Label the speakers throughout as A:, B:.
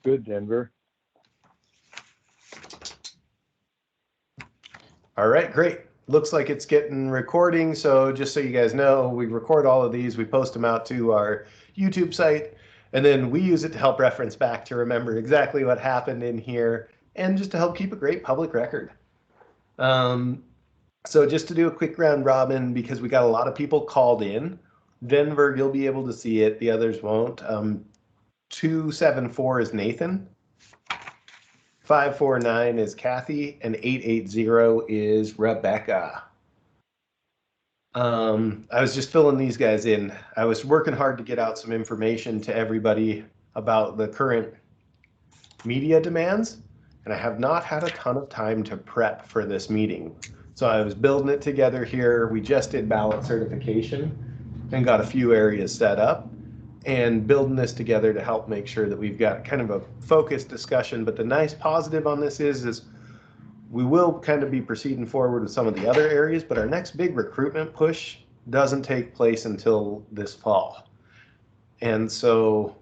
A: Good, Denver.
B: All right, great. Looks like it's getting recording. So just so you guys know, we record all of these, we post them out to our YouTube site, and then we use it to help reference back to remember exactly what happened in here and just to help keep a great public record. So just to do a quick round robin, because we got a lot of people called in. Denver, you'll be able to see it. The others won't. 274 is Nathan. 549 is Kathy, and 880 is Rebecca. I was just filling these guys in. I was working hard to get out some information to everybody about the current media demands, and I have not had a ton of time to prep for this meeting. So I was building it together here. We just did ballot certification and got a few areas set up, and building this together to help make sure that we've got kind of a focused discussion. But the nice positive on this is we will kind of be proceeding forward with some of the other areas, but our next big recruitment push doesn't take place until this fall. And so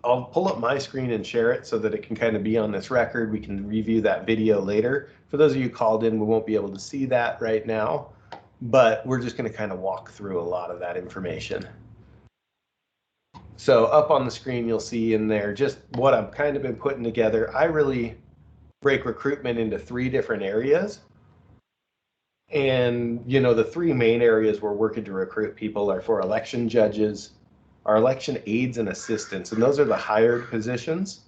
B: I'll pull up my screen and share it so that it can kind of be on this record. We can review that video later. For those of you called in, we won't be able to see that right now, but we're just going to kind of walk through a lot of that information. So up on the screen, you'll see in there just what I've kind of been putting together. I really break recruitment into 3 different areas. And, you know, the 3 main areas we're working to recruit people are for election judges, our election aides and assistants, and those are the hired positions,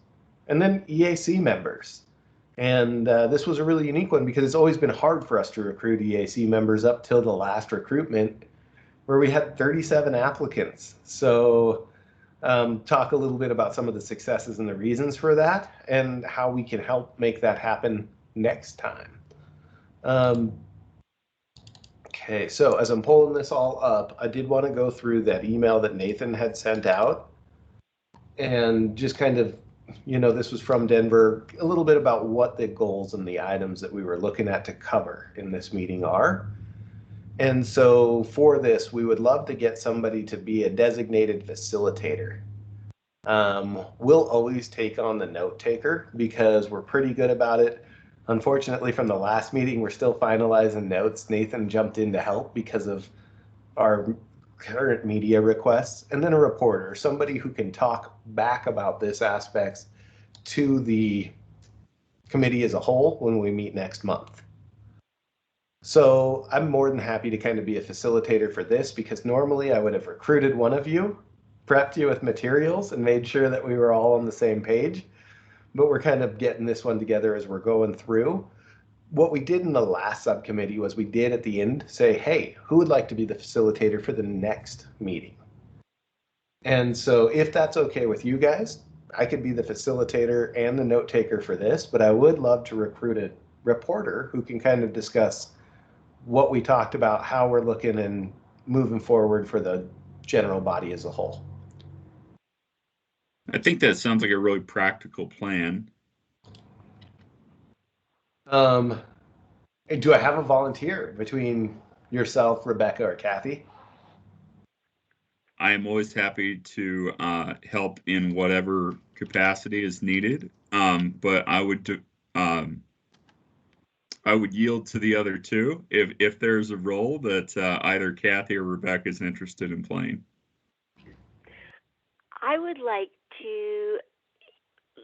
B: and then EAC members. And this was a really unique one because it's always been hard for us to recruit EAC members up till the last recruitment where we had 37 applicants. So talk a little bit about some of the successes and the reasons for that and how we can help make that happen next time. Okay, so as I'm pulling this all up, I did want to go through that email that Nathan had sent out and just kind of, you know, this was from Denver, a little bit about what the goals and the items that we were looking at to cover in this meeting are. And so for this, we would love to get somebody to be a designated facilitator. We'll always take on the note taker because we're pretty good about it. Unfortunately, from the last meeting, we're still finalizing notes. Nathan jumped in to help because of our current media requests. And then a reporter, somebody who can talk back about this aspects to the committee as a whole when we meet next month. So I'm more than happy to kind of be a facilitator for this because normally I would have recruited one of you, prepped you with materials, and made sure that we were all on the same page. But we're kind of getting this one together as we're going through. What we did in the last subcommittee was we did at the end say, hey, who would like to be the facilitator for the next meeting? And so if that's okay with you guys, I could be the facilitator and the note taker for this, but I would love to recruit a reporter who can kind of discuss what we talked about, how we're looking and moving forward for the general body as a whole.
C: I think that sounds like a really practical plan.
B: Do I have a volunteer between yourself, Rebecca, or Kathy?
C: I am always happy to help in whatever capacity is needed, but I would yield to the other 2 if there's a role that either Kathy or Rebecca is interested in playing.
D: I would like to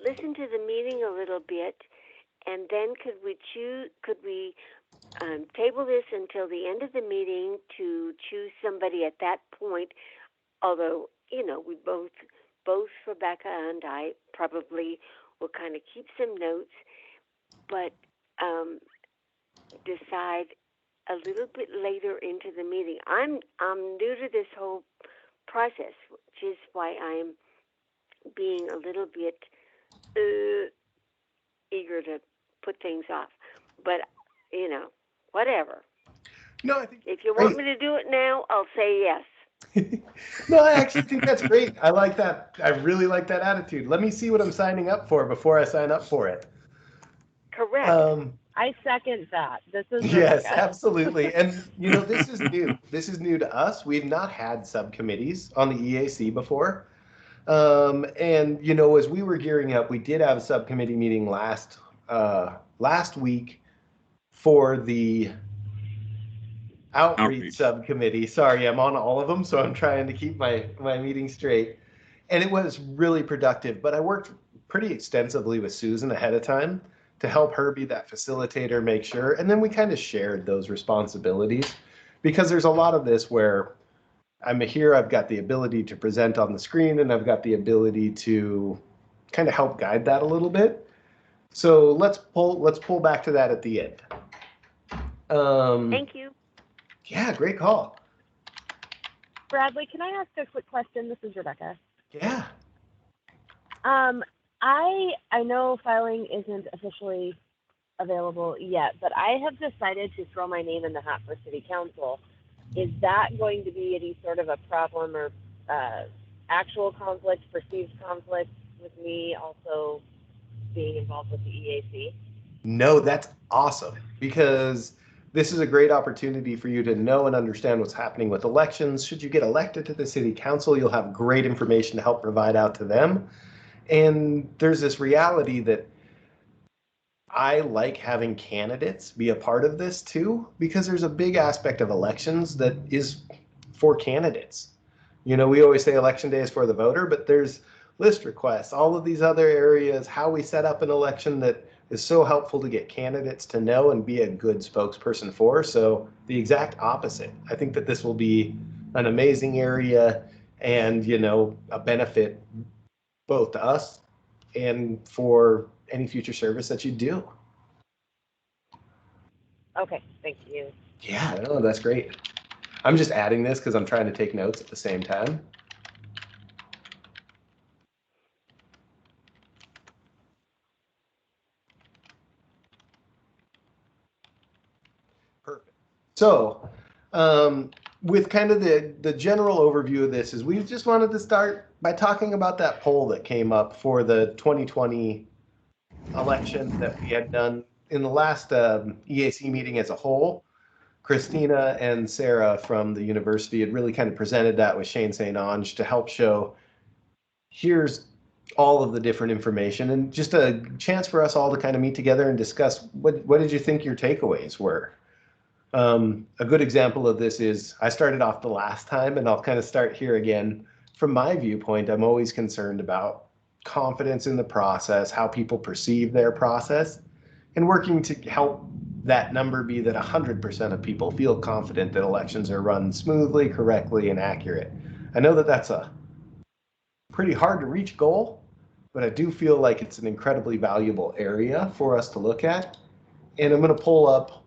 D: listen to the meeting a little bit, and then could we table this until the end of the meeting to choose somebody at that point? Although, you know, we both Rebecca and I probably will kind of keep some notes, but decide a little bit later into the meeting. I'm new to this whole process, which is why I'm being a little bit eager to put things off. But, you know, whatever.
B: No, I think
D: if you want me to do it now, I'll say yes.
B: No, I actually think that's great. I like that. I really like that attitude. Let me see what I'm signing up for before I sign up for it.
D: Correct.
E: I second that. This is
B: yes, absolutely. And you know, this is new. This is new to us. We've not had subcommittees on the EAC before. And you know, as we were gearing up, we did have a subcommittee meeting last week for the outreach subcommittee. Sorry, I'm on all of them, so I'm trying to keep my meeting straight. And it was really productive, but I worked pretty extensively with Susan ahead of time to help her be that facilitator, make sure. And then we kind of shared those responsibilities, because there's a lot of this where I'm here, I've got the ability to present on the screen, and I've got the ability to kind of help guide that a little bit. So let's pull back to that at the end.
D: Thank you.
B: Yeah, great call.
E: Bradley, can I ask a quick question? This is Rebecca.
B: Yeah.
E: I know filing isn't officially available yet, but I have decided to throw my name in the hat for city council. Is that going to be any sort of a problem or actual conflict, perceived conflict with me also being involved with the EAC?
B: No, that's awesome, because this is a great opportunity for you to know and understand what's happening with elections. Should you get elected to the city council, you'll have great information to help provide out to them. And there's this reality that I like having candidates be a part of this too, because there's a big aspect of elections that is for candidates. You know, we always say election day is for the voter, but there's list requests, all of these other areas, how we set up an election that is so helpful to get candidates to know and be a good spokesperson for. So the exact opposite. I think that this will be an amazing area and, you know, a benefit both to us and for any future service that you do.
E: Okay, thank you.
B: Yeah, no, that's great. I'm just adding this because I'm trying to take notes at the same time. Perfect. So, with kind of the general overview of this, is we just wanted to start by talking about that poll that came up for the 2020 election that we had done in the last EAC meeting as a whole. Christina and Sarah from the university had really kind of presented that with Shane St. Ange to help show, here's all of the different information, and just a chance for us all to kind of meet together and discuss what did you think your takeaways were. A good example of this is, I started off the last time, and I'll kind of start here again. From my viewpoint, I'm always concerned about confidence in the process, how people perceive their process, and working to help that number be that 100% of people feel confident that elections are run smoothly, correctly, and accurate. I know that that's a pretty hard to reach goal, but I do feel like it's an incredibly valuable area for us to look at. And I'm going to pull up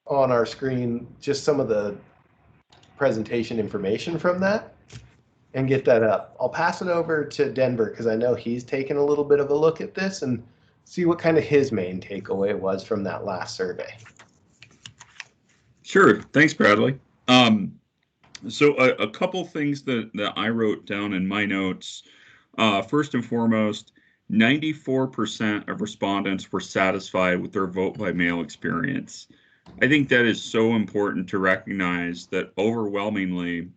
B: on our screen just some of the presentation information from that and get that up. I'll pass it over to Denver because I know he's taken a little bit of a look at this and see what kind of his main takeaway was from that last survey.
C: Sure. Thanks, Bradley. So a couple things that I wrote down in my notes. First and foremost, 94% of respondents were satisfied with their vote by mail experience. I think that is so important to recognize that overwhelmingly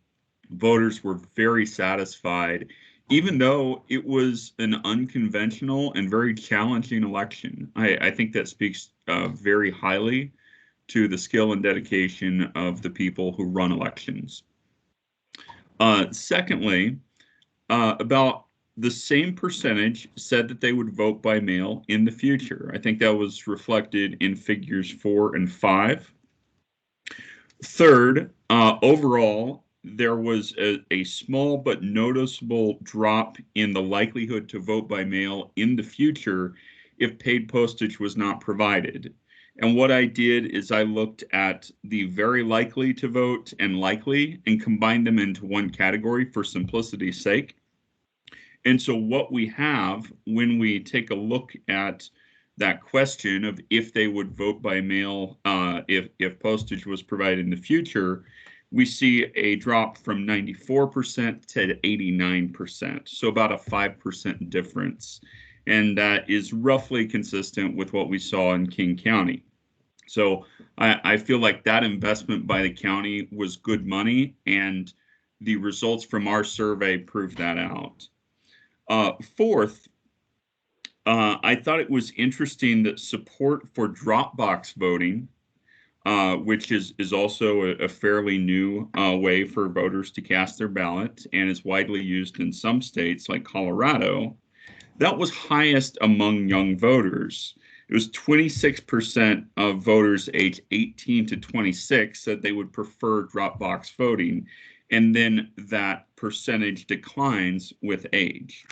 C: voters were very satisfied, even though it was an unconventional and very challenging election. I think that speaks very highly to the skill and dedication of the people who run elections. Secondly, about the same percentage said that they would vote by mail in the future. I think that was reflected in figures 4 and 5. Third, overall, there was a small but noticeable drop in the likelihood to vote by mail in the future if paid postage was not provided. And what I did is I looked at the very likely to vote and likely and combined them into one category for simplicity's sake. And so what we have when we take a look at that question of if they would vote by mail if postage was provided in the future, we see a drop from 94% to 89%, so about a 5% difference. And that is roughly consistent with what we saw in King County. So I feel like that investment by the county was good money, and the results from our survey proved that out. Fourth, I thought it was interesting that support for Dropbox voting, which is also a fairly new way for voters to cast their ballot and is widely used in some states like Colorado, that was highest among young voters. It was 26% of voters aged 18 to 26 said they would prefer Dropbox voting, and then that percentage declines with age.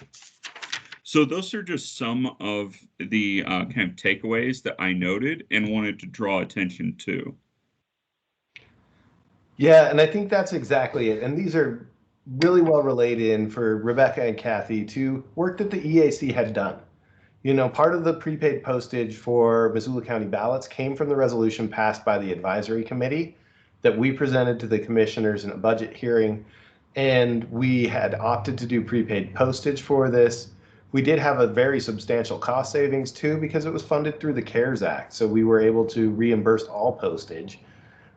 C: So those are just some of the kind of takeaways that I noted and wanted to draw attention to.
B: Yeah, and I think that's exactly it. And these are really well related in for Rebecca and Kathy to work that the EAC had done. You know, part of the prepaid postage for Missoula County ballots came from the resolution passed by the advisory committee that we presented to the commissioners in a budget hearing. And we had opted to do prepaid postage for this. We did have a very substantial cost savings too, because it was funded through the CARES Act. So we were able to reimburse all postage,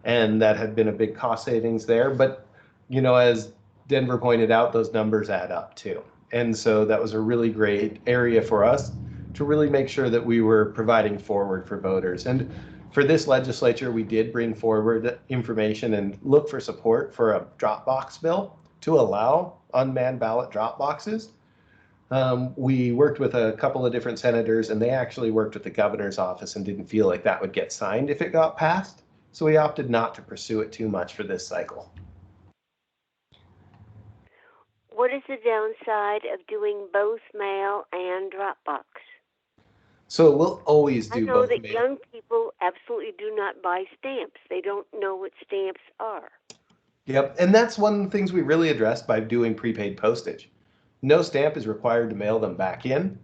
B: and that had been a big cost savings there. But, you know, as Denver pointed out, those numbers add up too. And so that was a really great area for us to really make sure that we were providing forward for voters. And for this legislature, we did bring forward information and look for support for a Dropbox bill to allow unmanned ballot drop boxes. We worked with a couple of different senators, and they actually worked with the governor's office and didn't feel like that would get signed if it got passed. So we opted not to pursue it too much for this cycle.
D: What is the downside of doing both mail and Dropbox?
B: So we'll always do
D: I know
B: both
D: that
B: mail.
D: young people absolutely do not buy stamps. They don't know what stamps are.
B: Yep, and that's one of the things we really addressed by doing prepaid postage. No stamp is required to mail them back in.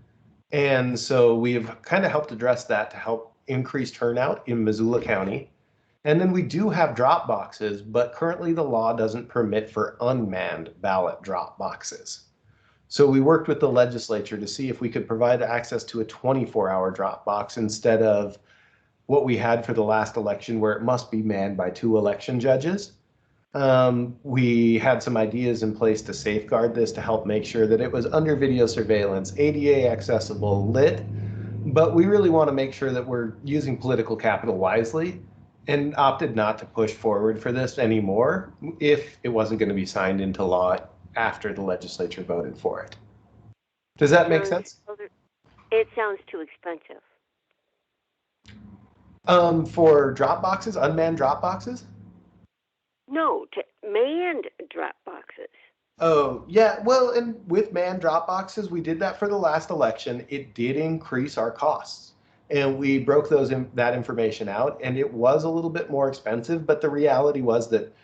B: And so we've kind of helped address that to help increase turnout in Missoula County. And then we do have drop boxes, but currently the law doesn't permit for unmanned ballot drop boxes. So we worked with the legislature to see if we could provide access to a 24-hour drop box instead of what we had for the last election, where it must be manned by 2 election judges. We had some ideas in place to safeguard this to help make sure that it was under video surveillance, ADA accessible, lit, but we really want to make sure that we're using political capital wisely and opted not to push forward for this anymore if it wasn't going to be signed into law after the legislature voted for it. Does that make sense?
D: It sounds too expensive.
B: For drop boxes, unmanned drop boxes?
D: No, to manned drop boxes.
B: Oh, yeah. Well, and with manned drop boxes, we did that for the last election. It did increase our costs. And we broke that information out, and it was a little bit more expensive, but the reality was that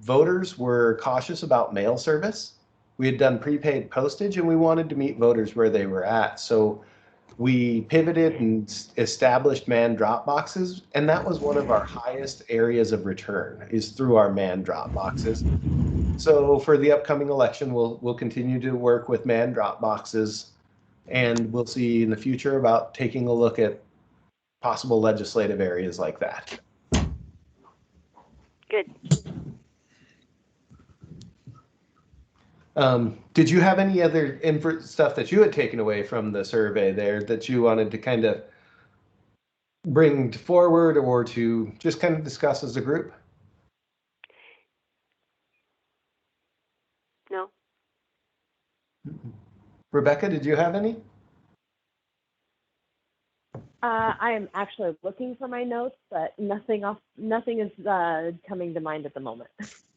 B: voters were cautious about mail service. We had done prepaid postage, and we wanted to meet voters where they were at. So we pivoted and established manned drop boxes, and that was one of our highest areas of return, is through our manned drop boxes. So for the upcoming election, we'll continue to work with manned drop boxes, and we'll see in the future about taking a look at possible legislative areas like that.
D: Good.
B: Did you have any other stuff that you had taken away from the survey there that you wanted to kind of bring forward or to just kind of discuss as a group?
D: No.
B: Rebecca, did you have any?
E: I am actually looking for my notes, but nothing is coming to mind at the moment.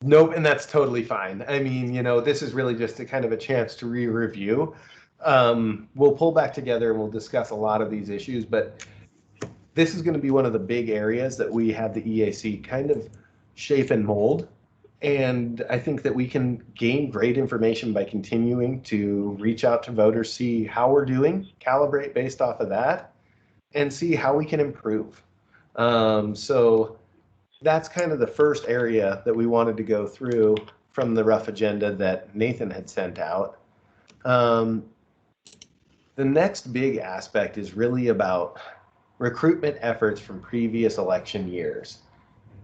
B: Nope, and that's totally fine. I mean, you know, this is really just a kind of a chance to re-review. We'll pull back together and we'll discuss a lot of these issues, but this is going to be one of the big areas that we have the EAC kind of shape and mold. And I think that we can gain great information by continuing to reach out to voters, see how we're doing, calibrate based off of that, and see how we can improve. So that's kind of the first area that we wanted to go through from the rough agenda that Nathan had sent out. The next big aspect is really about recruitment efforts from previous election years.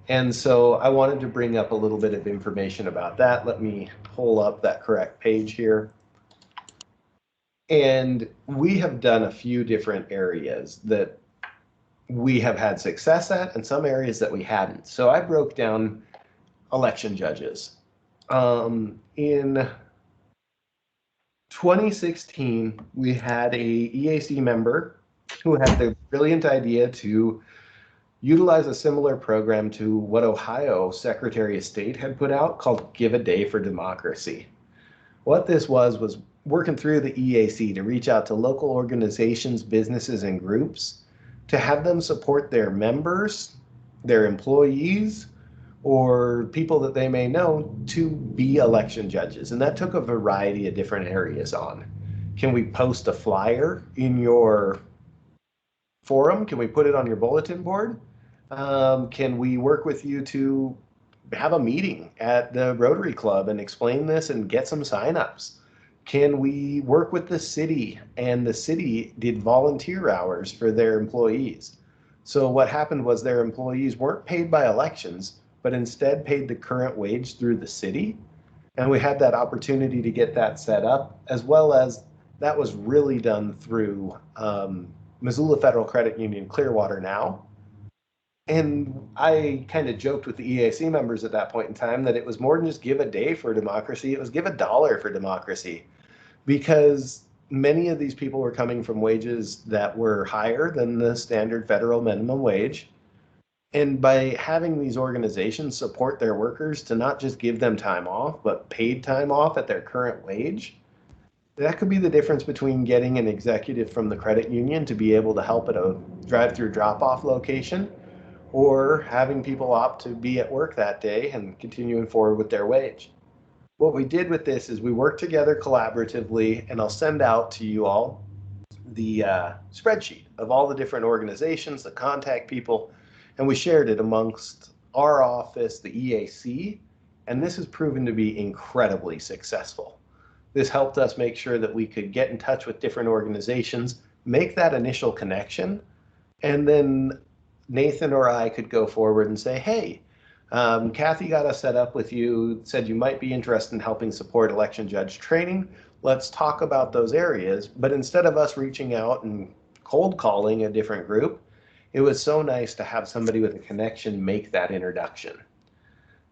B: And so I wanted to bring up a little bit of information about that. Let me pull up that correct page here. And we have done a few different areas that we have had success at and some areas that we hadn't. So I broke down election judges. In 2016, we had a EAC member who had the brilliant idea to utilize a similar program to what Ohio Secretary of State had put out called Give a Day for Democracy. What this was working through the EAC to reach out to local organizations, businesses, and groups to have them support their members, their employees, or people that they may know to be election judges. And that took a variety of different areas on. Can we post a flyer in your forum? Can we put it on your bulletin board? Can we work with you to have a meeting at the Rotary Club and explain this and get some signups? Can we work with the city? And the city did volunteer hours for their employees. So what happened was their employees weren't paid by elections, but instead paid the current wage through the city. And we had that opportunity to get that set up, as well as that was really done through Missoula Federal Credit Union Clearwater Now. And I kind of joked with the EAC members at that point in time that it was more than just give a day for democracy, it was give $1 for democracy, because many of these people were coming from wages that were higher than the standard federal minimum wage. And by having these organizations support their workers to not just give them time off, but paid time off at their current wage, that could be the difference between getting an executive from the credit union to be able to help at a drive-through drop-off location, or having people opt to be at work that day and continuing forward with their wage. What we did with this is we worked together collaboratively, and I'll send out to you all the spreadsheet of all the different organizations, the contact people, and we shared it amongst our office, the EAC, and this has proven to be incredibly successful. This helped us make sure that we could get in touch with different organizations, make that initial connection, and then Nathan or I could go forward and say, hey, Kathy got us set up with you, said you might be interested in helping support election judge training. Let's talk about those areas. But instead of us reaching out and cold calling a different group, it was so nice to have somebody with a connection make that introduction.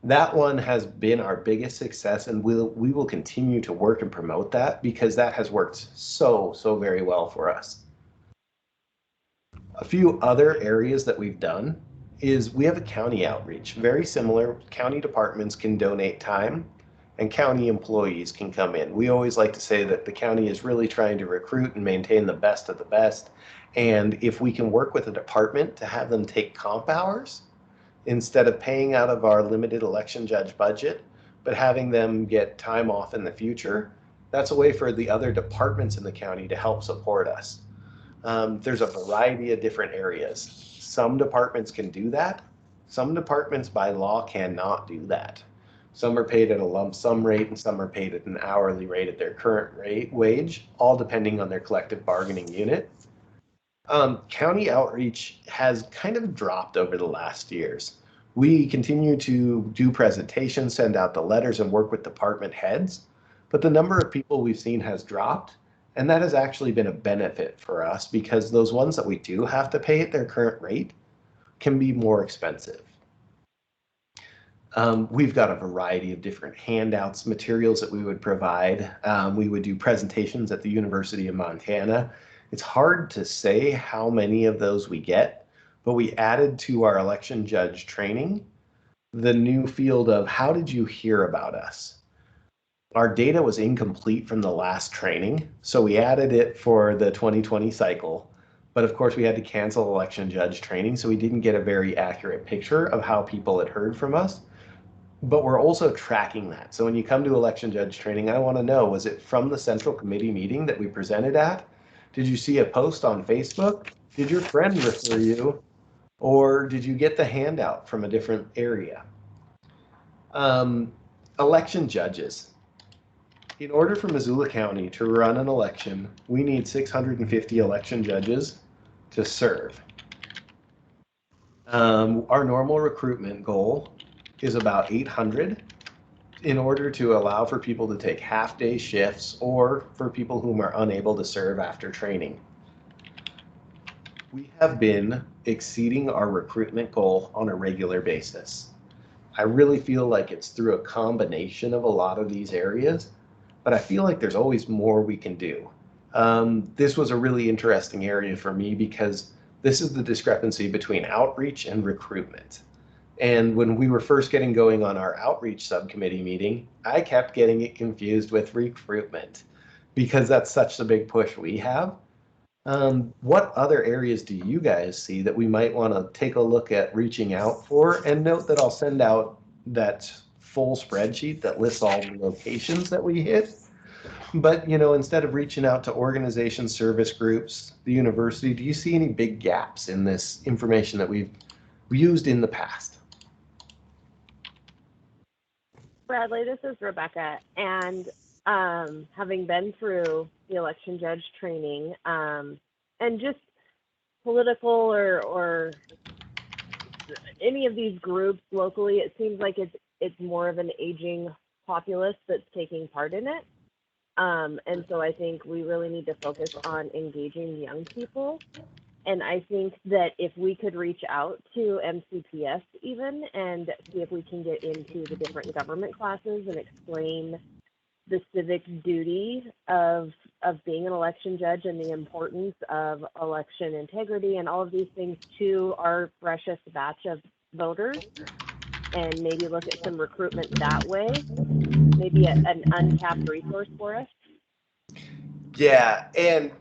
B: That one has been our biggest success, and we will continue to work and promote that because that has worked so very well for us. A few other areas that we've done is we have a county outreach. Very similar, county departments can donate time and county employees can come in. We always like to say that the county is really trying to recruit and maintain the best of the best. And if we can work with a department to have them take comp hours instead of paying out of our limited election judge budget, but having them get time off in the future, that's a way for the other departments in the county to help support us. There's a variety of different areas. Some departments can do that. Some departments by law cannot do that. Some are paid at a lump sum rate and some are paid at an hourly rate at their current wage, all depending on their collective bargaining unit. County outreach has kind of dropped over the last years. We continue to do presentations, send out the letters, and work with department heads, but the number of people we've seen has dropped. And that has actually been a benefit for us because those ones that we do have to pay at their current rate can be more expensive. We've got a variety of different handouts, materials that we would provide. We would do presentations at the University of Montana. It's hard to say how many of those we get, but we added to our election judge training the new field of how did you hear about us? Our data was incomplete from the last training, so we added it for the 2020 cycle. But of course, we had to cancel election judge training, so we didn't get a very accurate picture of how people had heard from us. But we're also tracking that. So when you come to election judge training, I want to know, was it from the central committee meeting that we presented at? Did you see a post on Facebook? Did your friend refer you? Or did you get the handout from a different area? Election judges. In order for Missoula County to run an election, we need 650 election judges to serve. Our normal recruitment goal is about 800 in order to allow for people to take half-day shifts or for people whom are unable to serve after training. We have been exceeding our recruitment goal on a regular basis. I really feel like it's through a combination of a lot of these areas, but I feel like there's always more we can do. This was a really interesting area for me because this is the discrepancy between outreach and recruitment. And when we were first getting going on our outreach subcommittee meeting, I kept getting it confused with recruitment because that's such a big push we have. What other areas do you guys see that we might want to take a look at reaching out for? And note that I'll send out that full spreadsheet that lists all the locations that we hit. But, you know, instead of reaching out to organizations, service groups, the university, do you see any big gaps in this information that we've used in the past?
E: Bradley, this is Rebecca, and having been through the election judge training, and just political or any of these groups locally, it seems like it's more of an aging populace that's taking part in it. And so I think we really need to focus on engaging young people. And I think that if we could reach out to MCPS even and see if we can get into the different government classes and explain the civic duty of being an election judge and the importance of election integrity and all of these things to our freshest batch of voters, and maybe look at some recruitment that way, maybe an untapped resource for us.
B: Yeah, and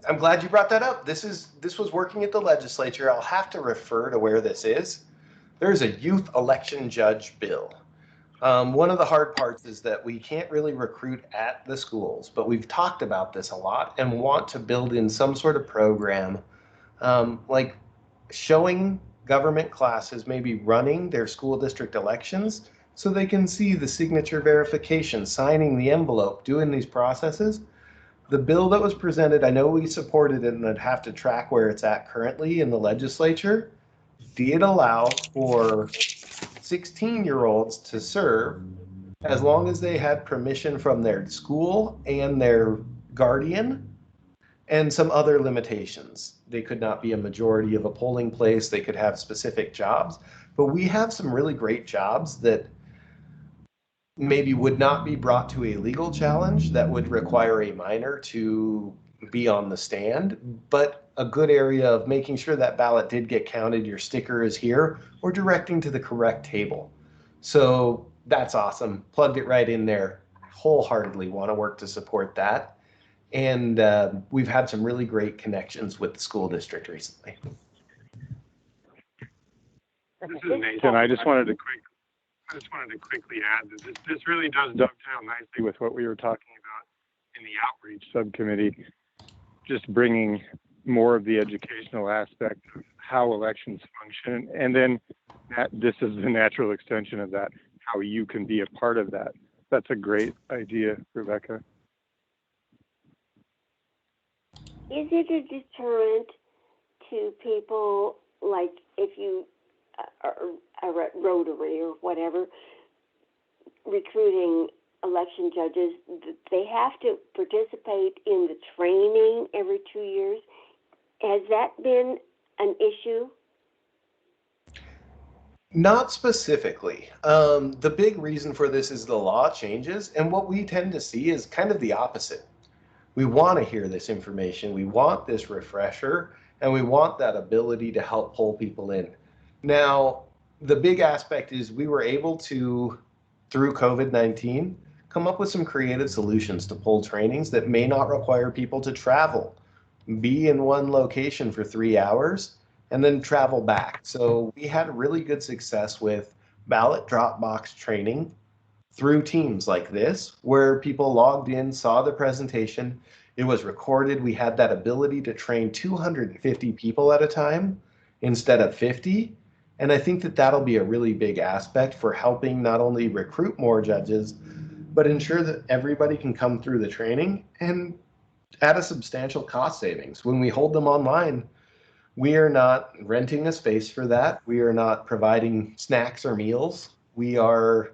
B: I'm glad you brought that up. This was working at the legislature. I'll have to refer to where this is. There's a youth election judge bill. One of the hard parts is that we can't really recruit at the schools, but we've talked about this a lot and want to build in some sort of program, like showing government classes maybe running their school district elections so they can see the signature verification, signing the envelope, doing these processes. The bill that was presented, I know we supported it and I'd have to track where it's at currently in the legislature, did allow for 16-year-olds to serve as long as they had permission from their school and their guardian and some other limitations. They could not be a majority of a polling place. They could have specific jobs. But we have some really great jobs that maybe would not be brought to a legal challenge that would require a minor to be on the stand, but a good area of making sure that ballot did get counted, your sticker is here, or directing to the correct table. So that's awesome. Plugged it right in there. Wholeheartedly want to work to support that. And we've had some really great connections with the school district recently.
A: This is Nathan. I just wanted to quickly add that this really does dovetail nicely with what we were talking about in the outreach subcommittee, just bringing more of the educational aspect of how elections function. And then this is the natural extension of that, how you can be a part of that. That's a great idea, Rebecca.
D: Is it a deterrent to people, like if you are at Rotary or whatever, recruiting election judges, they have to participate in the training every 2 years? Has that been an issue?
B: Not specifically. The big reason for this is the law changes, and what we tend to see is kind of the opposite. We want to hear this information, we want this refresher, and we want that ability to help pull people in. Now, the big aspect is we were able to, through COVID-19, come up with some creative solutions to pull trainings that may not require people to travel, be in one location for 3 hours, and then travel back. So we had really good success with ballot Dropbox training through Teams like this, where people logged in, saw the presentation, it was recorded. We had that ability to train 250 people at a time instead of 50. And I think that that'll be a really big aspect for helping not only recruit more judges, but ensure that everybody can come through the training and at a substantial cost savings. When we hold them online, we are not renting a space for that. We are not providing snacks or meals. We are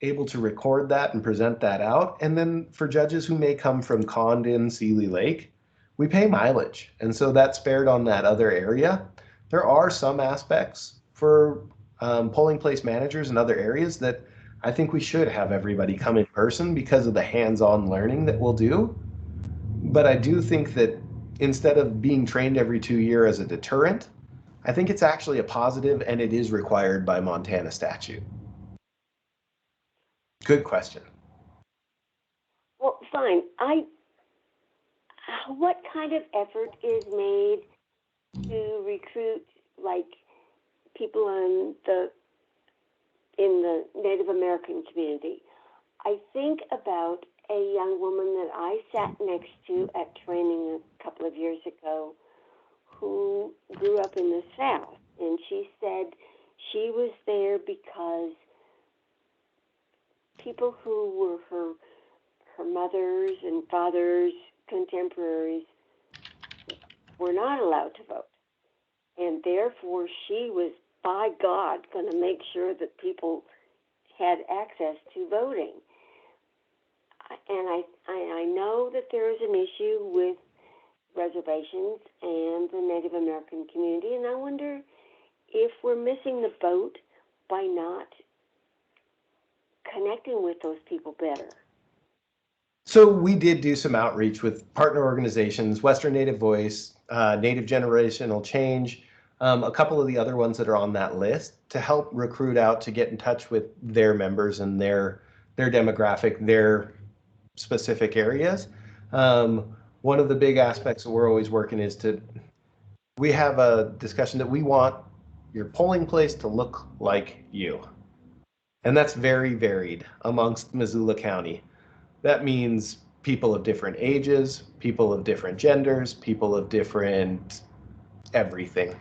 B: able to record that and present that out. And then for judges who may come from Condon, Seeley Lake, we pay mileage. And so that's spared on that other area. There are some aspects for polling place managers in other areas that I think we should have everybody come in person because of the hands-on learning that we'll do. But I do think that instead of being trained every 2 years as a deterrent, I think it's actually a positive, and it is required by Montana statute. Good question.
D: Well, fine. What kind of effort is made to recruit, like, people in the Native American community? I think about a young woman that I sat next to at training a couple of years ago who grew up in the South, and she said she was there because people who were her mother's and father's contemporaries were not allowed to vote, and therefore she was, by God, going to make sure that people had access to voting. And I know that there is an issue with reservations and the Native American community, and I wonder if we're missing the boat by not connecting with those people better.
B: So we did do some outreach with partner organizations, Western Native Voice, Native Generational Change, a couple of the other ones that are on that list, to help recruit out, to get in touch with their members and their demographic, their specific areas. One of the big aspects that we're always working is we have a discussion that we want your polling place to look like you. And that's very varied amongst Missoula County. That means people of different ages, people of different genders, people of different everything.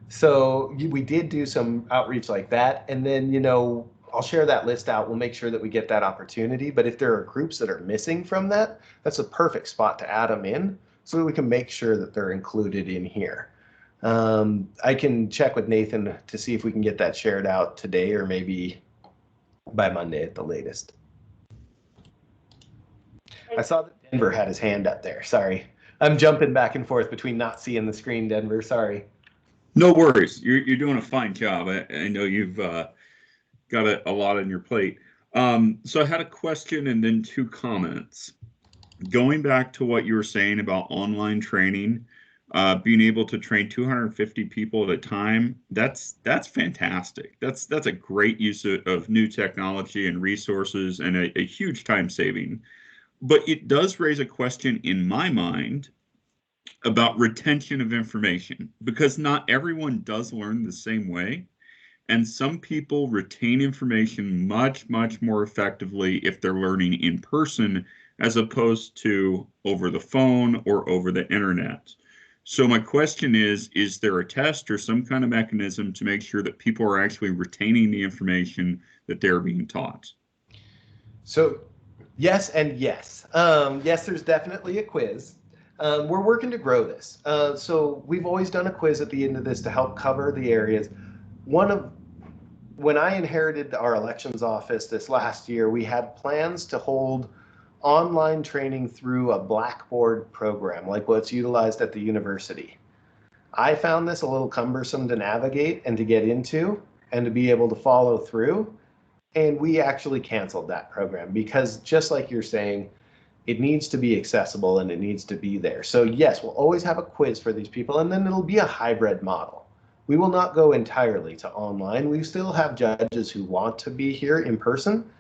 B: So we did do some outreach like that. And then, I'll share that list out. We'll make sure that we get that opportunity. But if there are groups that are missing from that, that's a perfect spot to add them in so that we can make sure that they're included in here. I can check with Nathan to see if we can get that shared out today or maybe by Monday at the latest. I saw that Denver had his hand up there. Sorry. I'm jumping back and forth between not seeing the screen, Denver. Sorry.
C: No worries. You're doing a fine job. I know you've got a lot on your plate. So I had a question and then 2 comments. Going back to what you were saying about online training, being able to train 250 people at a time, that's fantastic. That's a great use of new technology and resources, and a huge time saving. But it does raise a question in my mind about retention of information, because not everyone does learn the same way. And some people retain information much, much more effectively if they're learning in person as opposed to over the phone or over the internet. So my question is there a test or some kind of mechanism to make sure that people are actually retaining the information that they're being taught?
B: So yes and yes. Yes, there's definitely a quiz. We're working to grow this. So we've always done a quiz at the end of this to help cover the areas. When I inherited our elections office this last year, we had plans to hold online training through a Blackboard program, like what's utilized at the university. I found this a little cumbersome to navigate and to get into and to be able to follow through. And we actually canceled that program because, just like you're saying, it needs to be accessible and it needs to be there. So yes, we'll always have a quiz for these people, and then it'll be a hybrid model. We will not go entirely to online. We still have judges who want to be here in person.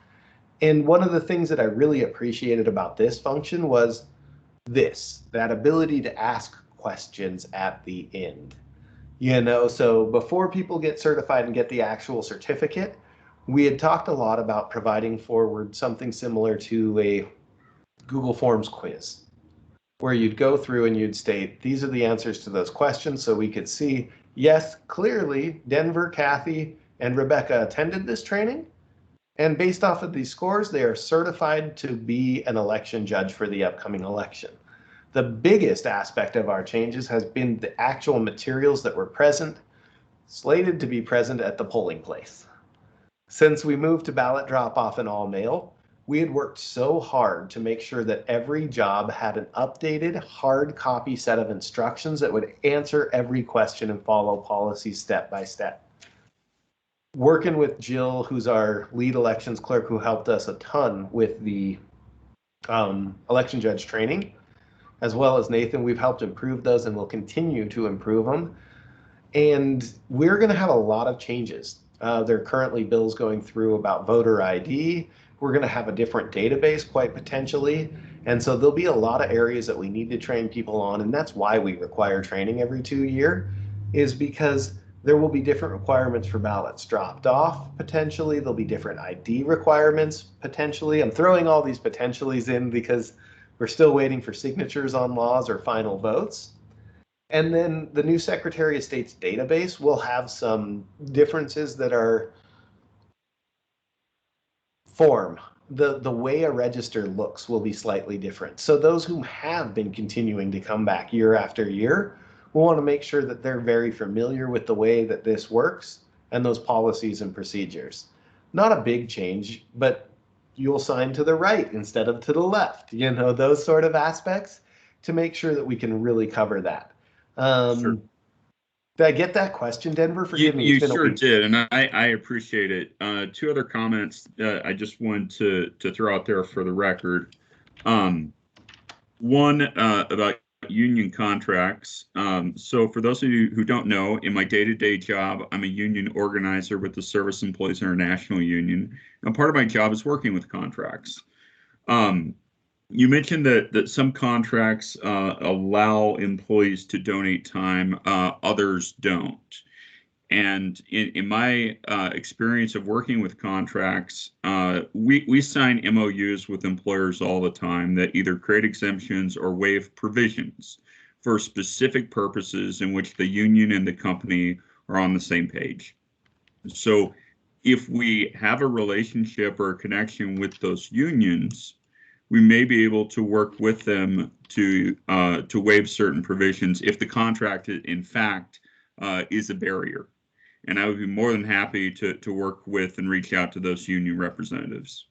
B: And one of the things that I really appreciated about this function was that ability to ask questions at the end. So before people get certified and get the actual certificate, we had talked a lot about providing forward something similar to a Google Forms quiz, where you'd go through and you'd state, these are the answers to those questions, so we could see, yes, clearly Denver, Kathy, and Rebecca attended this training. And based off of these scores, they are certified to be an election judge for the upcoming election. The biggest aspect of our changes has been the actual materials that were slated to be present at the polling place. Since we moved to ballot drop-off and all mail, we had worked so hard to make sure that every job had an updated hard copy set of instructions that would answer every question and follow policies step by step. Working with Jill, who's our lead elections clerk, who helped us a ton with the election judge training, as well as Nathan, we've helped improve those and will continue to improve them. And we're going to have a lot of changes. There are currently bills going through about voter ID. We're going to have a different database quite potentially. And so there'll be a lot of areas that we need to train people on. And that's why we require training every 2 years, is because there will be different requirements for ballots dropped off potentially. There'll be different ID requirements potentially. I'm throwing all these potentiallys in because we're still waiting for signatures on laws or final votes. And then the new Secretary of State's database will have some differences that are form. The way a register looks will be slightly different. So those who have been continuing to come back year after year will want to make sure that they're very familiar with the way that this works and those policies and procedures. Not a big change, but you'll sign to the right instead of to the left, you know, those sort of aspects to make sure that we can really cover that.
C: Sure.
B: Did I get that question, Denver? Forgive me.
C: You sure did, and I appreciate it. Two other comments I just wanted to throw out there for the record. One about union contracts. So for those of you who don't know, in my day-to-day job, I'm a union organizer with the Service Employees International Union. And part of my job is working with contracts. You mentioned that some contracts allow employees to donate time, others don't. And in my experience of working with contracts, we sign MOUs with employers all the time that either create exemptions or waive provisions for specific purposes in which the union and the company are on the same page. So if we have a relationship or a connection with those unions, we may be able to work with them to waive certain provisions if the contract, in fact, is a barrier. And I would be more than happy to work with and reach out to those union representatives.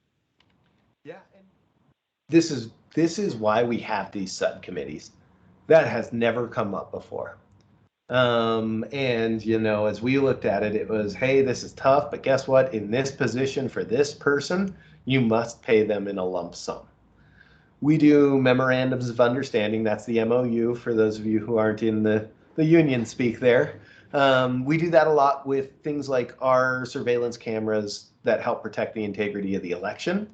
B: Yeah, and this is why we have these subcommittees. That has never come up before. And you know, as we looked at it, it was, hey, this is tough, but guess what? In this position for this person, you must pay them in a lump sum. We do memorandums of understanding. That's the MOU for those of you who aren't in the union speak there. We do that a lot with things like our surveillance cameras that help protect the integrity of the election.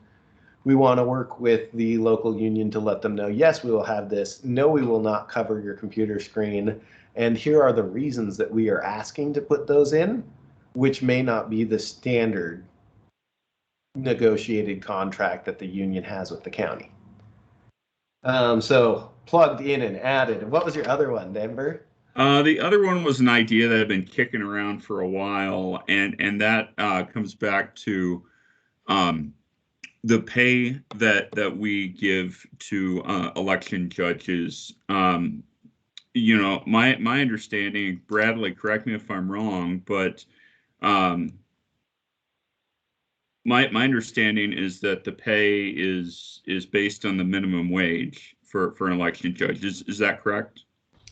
B: We want to work with the local union to let them know, yes, we will have this. No, we will not cover your computer screen. And here are the reasons that we are asking to put those in, which may not be the standard negotiated contract that the union has with the county. So plugged in and added. And what was your other one, Denver?
C: The other one was an idea that had been kicking around for a while, and that comes back to the pay that we give to election judges. You know, my understanding, Bradley, correct me if I'm wrong, but my understanding is that the pay is based on the minimum wage for an election judge. Is that correct?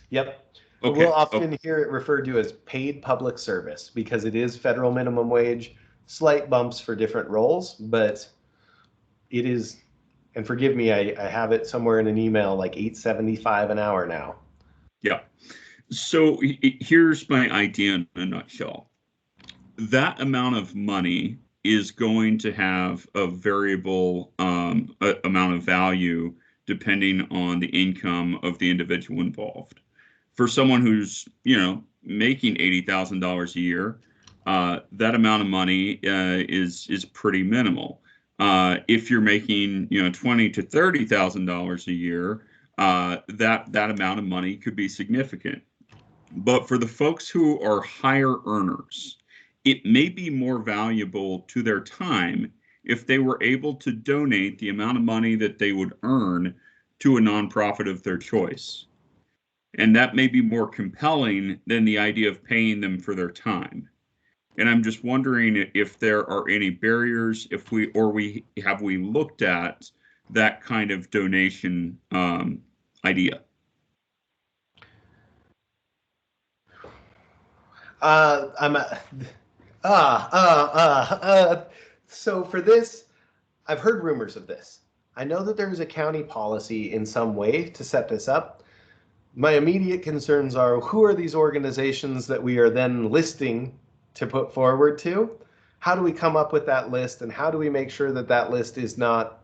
B: Yep.
C: Okay.
B: We'll often hear it referred to as paid public service because it is federal minimum wage, slight bumps for different roles, but it is, and forgive me, I have it somewhere in an email, like $8.75 an hour now.
C: Yeah. So here's my idea in a nutshell. That amount of money is going to have a variable amount of value depending on the income of the individual involved. For someone who's, you know, making $80,000 a year, that amount of money is pretty minimal. If you're making, you know, $20,000 to $30,000 a year, that amount of money could be significant. But for the folks who are higher earners, it may be more valuable to their time if they were able to donate the amount of money that they would earn to a nonprofit of their choice. And that may be more compelling than the idea of paying them for their time. And I'm just wondering if there are any barriers, if we looked at that kind of donation idea?
B: So for this, I've heard rumors of this. I know that there's a county policy in some way to set this up. My immediate concerns are, who are these organizations that we are then listing to put forward to? How do we come up with that list, and how do we make sure that that list is not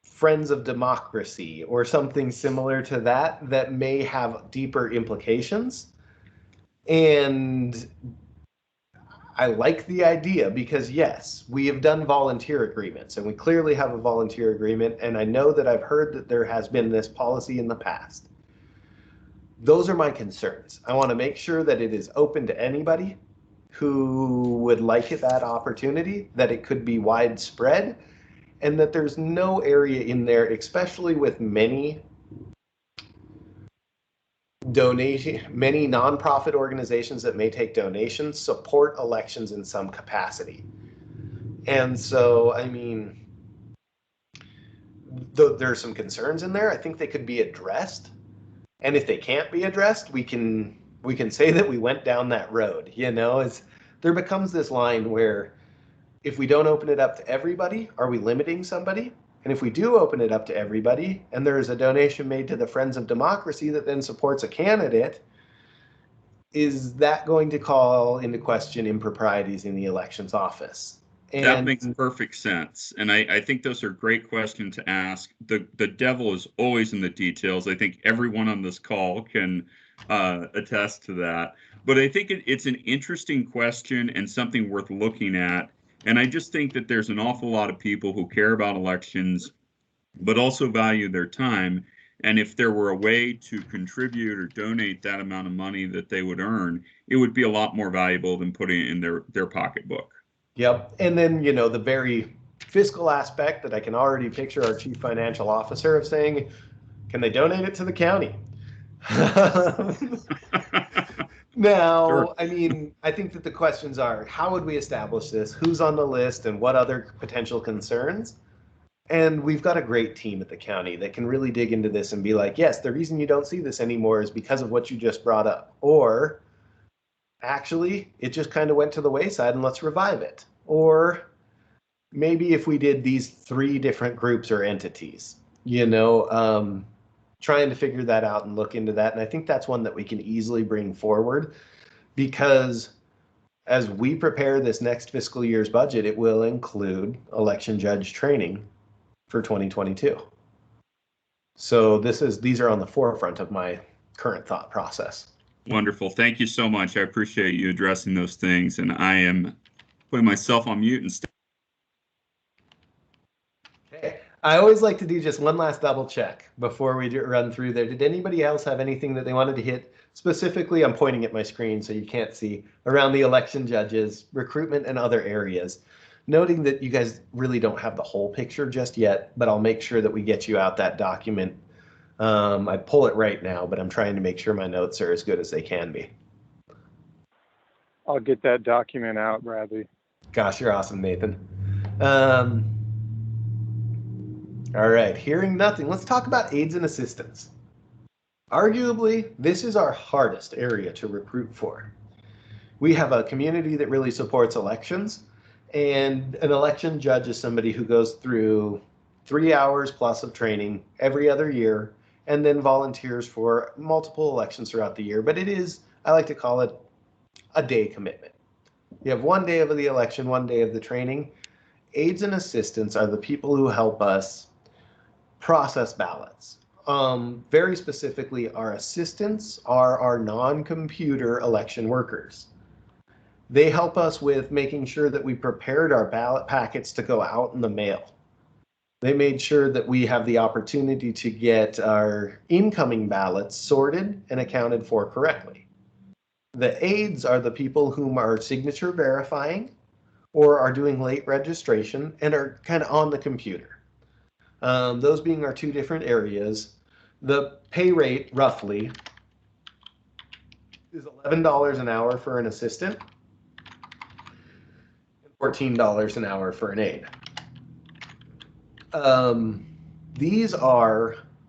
B: Friends of Democracy or something similar to that that may have deeper implications? And I like the idea because, yes, we have done volunteer agreements, and we clearly have a volunteer agreement, and I know that I've heard that there has been this policy in the past. Those are my concerns. I want to make sure that it is open to anybody who would like that opportunity, that it could be widespread, and that there's no area in there, especially with many nonprofit organizations that may take donations, support elections in some capacity. And so, I mean, there's some concerns in there. I think they could be addressed. And if they can't be addressed, we can say that we went down that road. There becomes this line where, if we don't open it up to everybody, are we limiting somebody? And if we do open it up to everybody, and there is a donation made to the Friends of Democracy that then supports a candidate, is that going to call into question improprieties in the elections office?
C: And that makes perfect sense. And I think those are great questions to ask. The devil is always in the details. I think everyone on this call can attest to that. But I think it's an interesting question and something worth looking at. And I just think that there's an awful lot of people who care about elections, but also value their time. And if there were a way to contribute or donate that amount of money that they would earn, it would be a lot more valuable than putting it in their pocketbook.
B: Yep. And then, the very fiscal aspect that I can already picture our chief financial officer of saying, can they donate it to the county? Now, sure. I mean, I think that the questions are, how would we establish this? Who's on the list, and what other potential concerns? And we've got a great team at the county that can really dig into this and be like, yes, the reason you don't see this anymore is because of what you just brought up. Or actually, it just kind of went to the wayside and let's revive it. Or maybe if we did these 3 different groups or entities, trying to figure that out and look into that. And I think that's one that we can easily bring forward, because as we prepare this next fiscal year's budget, it will include election judge training for 2022. So these are on the forefront of my current thought process.
C: Wonderful. Thank you so much. I appreciate you addressing those things. And I am putting myself on mute and
B: Okay. I always like to do just one last double check before we run through there. Did anybody else have anything that they wanted to hit? Specifically, I'm pointing at my screen so you can't see, around the election judges, recruitment, and other areas. Noting that you guys really don't have the whole picture just yet, but I'll make sure that we get you out that document. I pull it right now, but I'm trying to make sure my notes are as good as they can be.
A: I'll get that document out, Bradley.
B: Gosh, you're awesome, Nathan. All right, hearing nothing, let's talk about aids and assistants. Arguably, this is our hardest area to recruit for. We have a community that really supports elections, and an election judge is somebody who goes through 3 hours plus of training every other year, and then volunteers for multiple elections throughout the year. But it is, I like to call it, a day commitment. You have 1 day of the election, 1 day of the training. Aids and assistants are the people who help us process ballots. Very specifically, our assistants are our non-computer election workers. They help us with making sure that we prepared our ballot packets to go out in the mail. They made sure that we have the opportunity to get our incoming ballots sorted and accounted for correctly. The aides are the people whom are signature verifying or are doing late registration and are kind of on the computer. Those being our 2 different areas. The pay rate, roughly, is $11 an hour for an assistant and $14 an hour for an aide.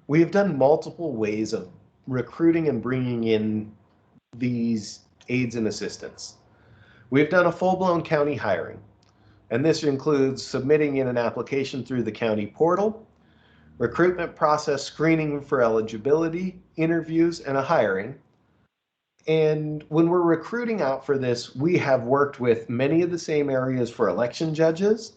B: We have done multiple ways of recruiting and bringing in these aides and assistants. We've done a full-blown county hiring, and this includes submitting in an application through the county portal, recruitment process, screening for eligibility, interviews, and a hiring. And when we're recruiting out for this, we have worked with many of the same areas for election judges,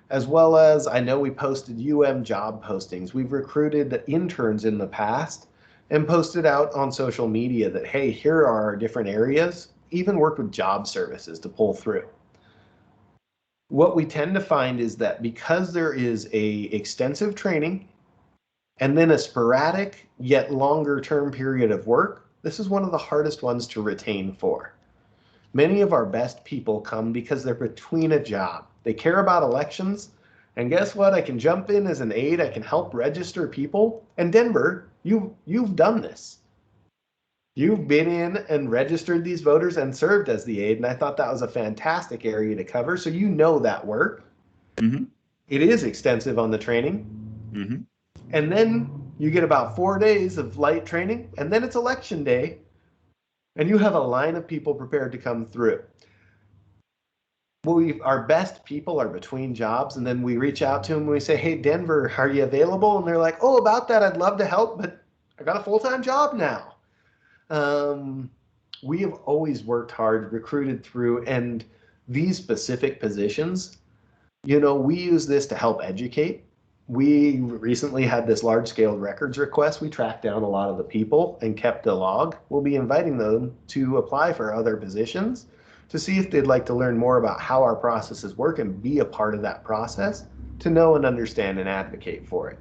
B: as well as I know we posted job postings. We've recruited interns in the past and posted out on social media that, hey, here are our different areas, even worked with job services to pull through. What we tend to find is that because there is a extensive training and then a sporadic yet longer term period of work, this is one of the hardest ones to retain for. Many of our best people come because they're between a job. They care about elections, and guess what? I can jump in as an aide, I can help register people. And Denver, you've done this. You've been in and registered these voters and served as the aide, and I thought that was a fantastic area to cover, so you know that work.
C: Mm-hmm.
B: It is extensive on the training.
C: Mm-hmm.
B: And then you get about 4 days of light training, and then it's election day, and you have a line of people prepared to come through. Our best people are between jobs, and then we reach out to them and we say, hey, Denver, are you available? And they're like, oh, about that, I'd love to help, but I got a full-time job now. We have always worked hard, recruited through, and these specific positions, we use this to help educate. We recently had this large-scale records request. We tracked down a lot of the people and kept a log. We'll be inviting them to apply for other positions to see if they'd like to learn more about how our processes work and be a part of that process to know and understand and advocate for it.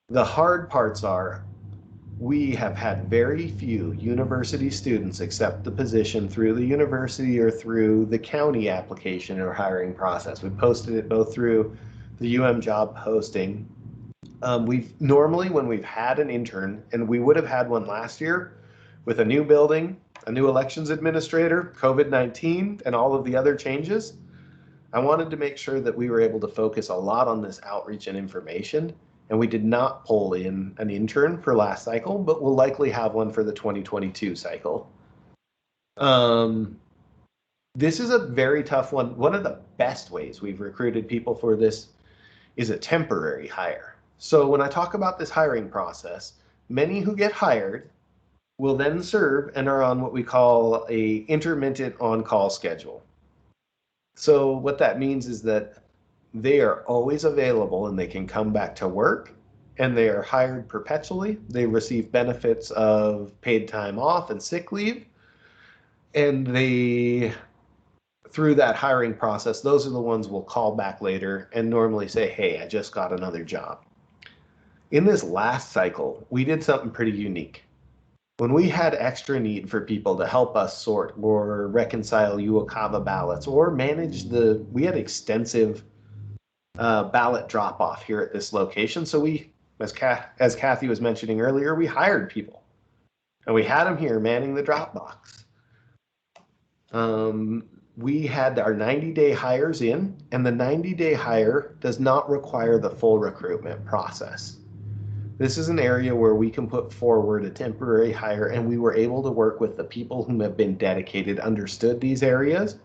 B: The hard parts are we have had very few university students accept the position through the university or through the county application or hiring process. We posted it both through the job posting. We've normally, when we've had an intern, and we would have had one last year with a new building, a new elections administrator, COVID-19, and all of the other changes, I wanted to make sure that we were able to focus a lot on this outreach and information. And we did not pull in an intern for last cycle, but we'll likely have one for the 2022 cycle. This is a very tough one. One of the best ways we've recruited people for this is a temporary hire. So when I talk about this hiring process, many who get hired will then serve and are on what we call a intermittent on-call schedule. So what that means is that they are always available and they can come back to work, and they are hired perpetually. They receive benefits of paid time off and sick leave. And through that hiring process, those are the ones we'll call back later and normally say, hey, I just got another job. In this last cycle, we did something pretty unique. When we had extra need for people to help us sort or reconcile UOCAVA ballots or manage we had extensive ballot drop off here at this location. So we, as Kathy was mentioning earlier, we hired people and we had them here manning the Dropbox. We had our 90-day hires in, and the 90-day hire does not require the full recruitment process. This is an area where we can put forward a temporary hire, and we were able to work with the people who have been dedicated, understood these areas,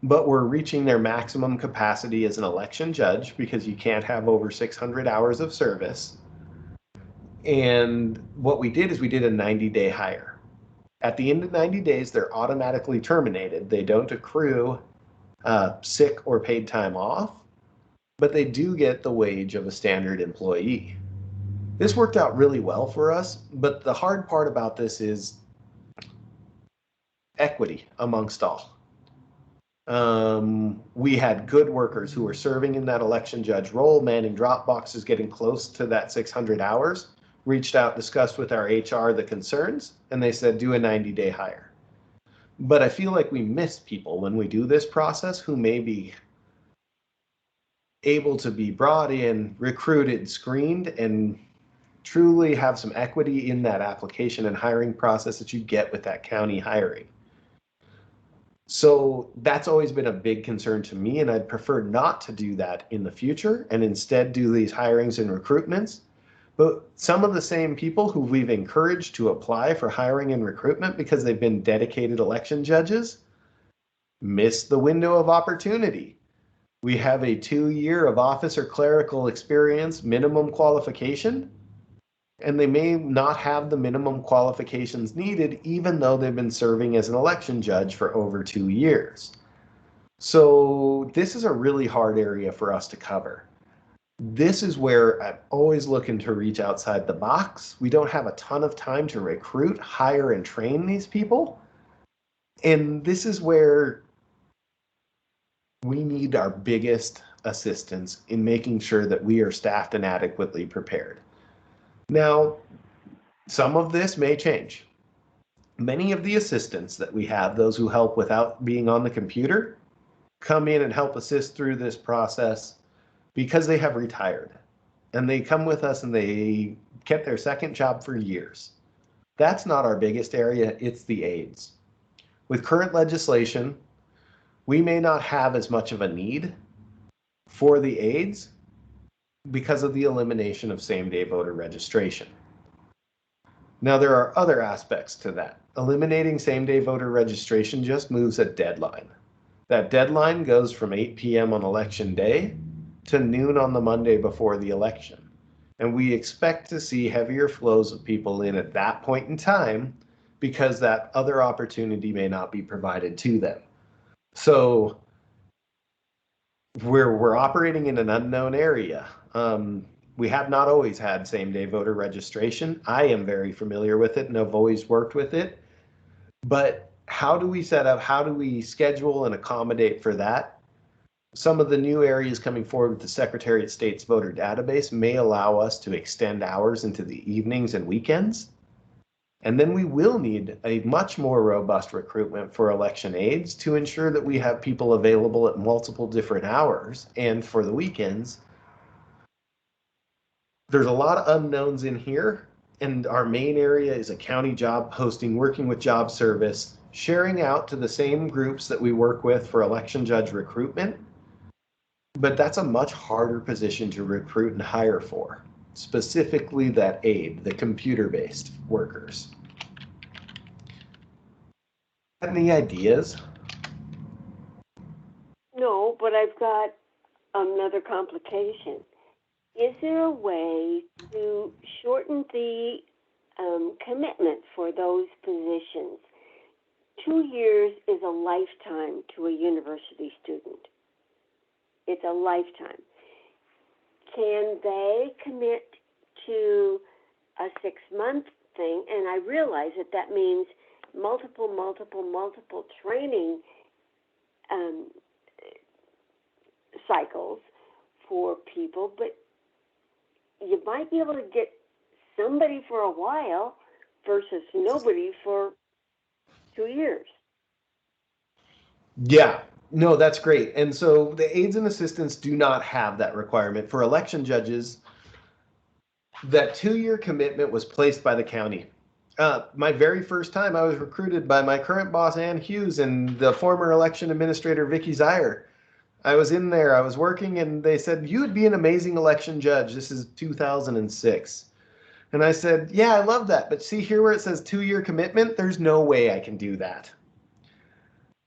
B: but were reaching their maximum capacity as an election judge because you can't have over 600 hours of service. And what we did is we did a 90-day hire. At the end of 90 days, they're automatically terminated. They don't accrue sick or paid time off, but they do get the wage of a standard employee. This worked out really well for us, but the hard part about this is equity amongst all. We had good workers who were serving in that election judge role, manning Dropboxes, getting close to that 600 hours, reached out, discussed with our HR the concerns, and they said, do a 90-day hire. But I feel like we miss people when we do this process who may be able to be brought in, recruited, screened, and truly have some equity in that application and hiring process that you get with that county hiring. So that's always been a big concern to me, and I'd prefer not to do that in the future and instead do these hirings and recruitments. But some of the same people who we've encouraged to apply for hiring and recruitment because they've been dedicated election judges miss the window of opportunity. We have a 2-year of office or clerical experience minimum qualification, and they may not have the minimum qualifications needed even though they've been serving as an election judge for over 2 years. So this is a really hard area for us to cover. This is where I'm always looking to reach outside the box. We don't have a ton of time to recruit, hire, and train these people. And this is where we need our biggest assistance in making sure that we are staffed and adequately prepared. Now, some of this may change. Many of the assistants that we have, those who help without being on the computer, come in and help assist through this process because they have retired. And they come with us and they kept their second job for years. That's not our biggest area, it's the aides. With current legislation, we may not have as much of a need for the aides because of the elimination of same-day voter registration. Now, there are other aspects to that. Eliminating same-day voter registration just moves a deadline. That deadline goes from 8 p.m. on election day to noon on the Monday before the election. And we expect to see heavier flows of people in at that point in time because that other opportunity may not be provided to them. So we're operating in an unknown area. We have not always had same-day voter registration. I am very familiar with it and have always worked with it. But how do we set up, how do we schedule and accommodate for that? Some of the new areas coming forward with the Secretary of State's voter database may allow us to extend hours into the evenings and weekends. And then we will need a much more robust recruitment for election aides to ensure that we have people available at multiple different hours and for the weekends. There's a lot of unknowns in here, and our main area is a county job posting, working with job service, sharing out to the same groups that we work with for election judge recruitment. But that's a much harder position to recruit and hire for, specifically that aide, the computer-based workers. Any ideas?
D: No, but I've got another complication. Is there a way to shorten the commitment for those positions? 2 years is a lifetime to a university student. It's a lifetime. Can they commit to a 6-month thing? And I realize that that means multiple training cycles for people, but you might be able to get somebody for a while versus nobody for 2 years.
B: Yeah, no, that's great. And so the aides and assistants do not have that requirement. For election judges, that 2-year commitment was placed by the county. My very first time, I was recruited by my current boss, Ann Hughes, and the former election administrator, Vicky Zier. I was in there, I was working, and they said, you would be an amazing election judge. This is 2006. And I said, yeah, I love that. But see here where it says 2-year commitment, there's no way I can do that.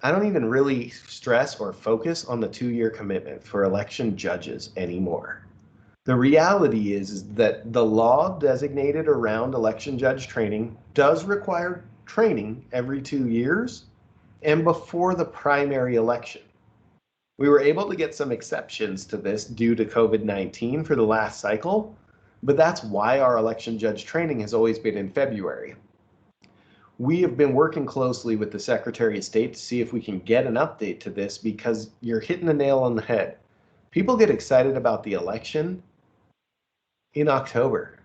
B: I don't even really stress or focus on the 2-year commitment for election judges anymore. The reality is that the law designated around election judge training does require training every 2 years and before the primary election. We were able to get some exceptions to this due to COVID-19 for the last cycle, but that's why our election judge training has always been in February. We have been working closely with the Secretary of State to see if we can get an update to this because you're hitting the nail on the head. People get excited about the election in October,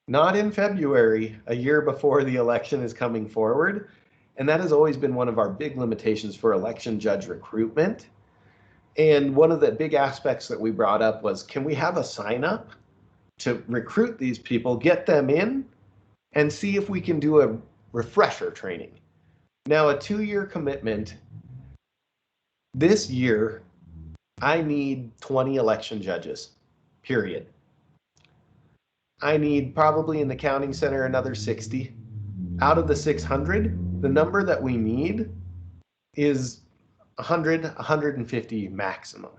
B: not in February, a year before the election is coming forward. And that has always been one of our big limitations for election judge recruitment. And one of the big aspects that we brought up was, can we have a sign up to recruit these people, get them in, and see if we can do a refresher training. Now, a 2-year commitment, this year, I need 20 election judges, period. I need probably in the counting center another 60. Out of the 600, the number that we need is 100, 150 maximum.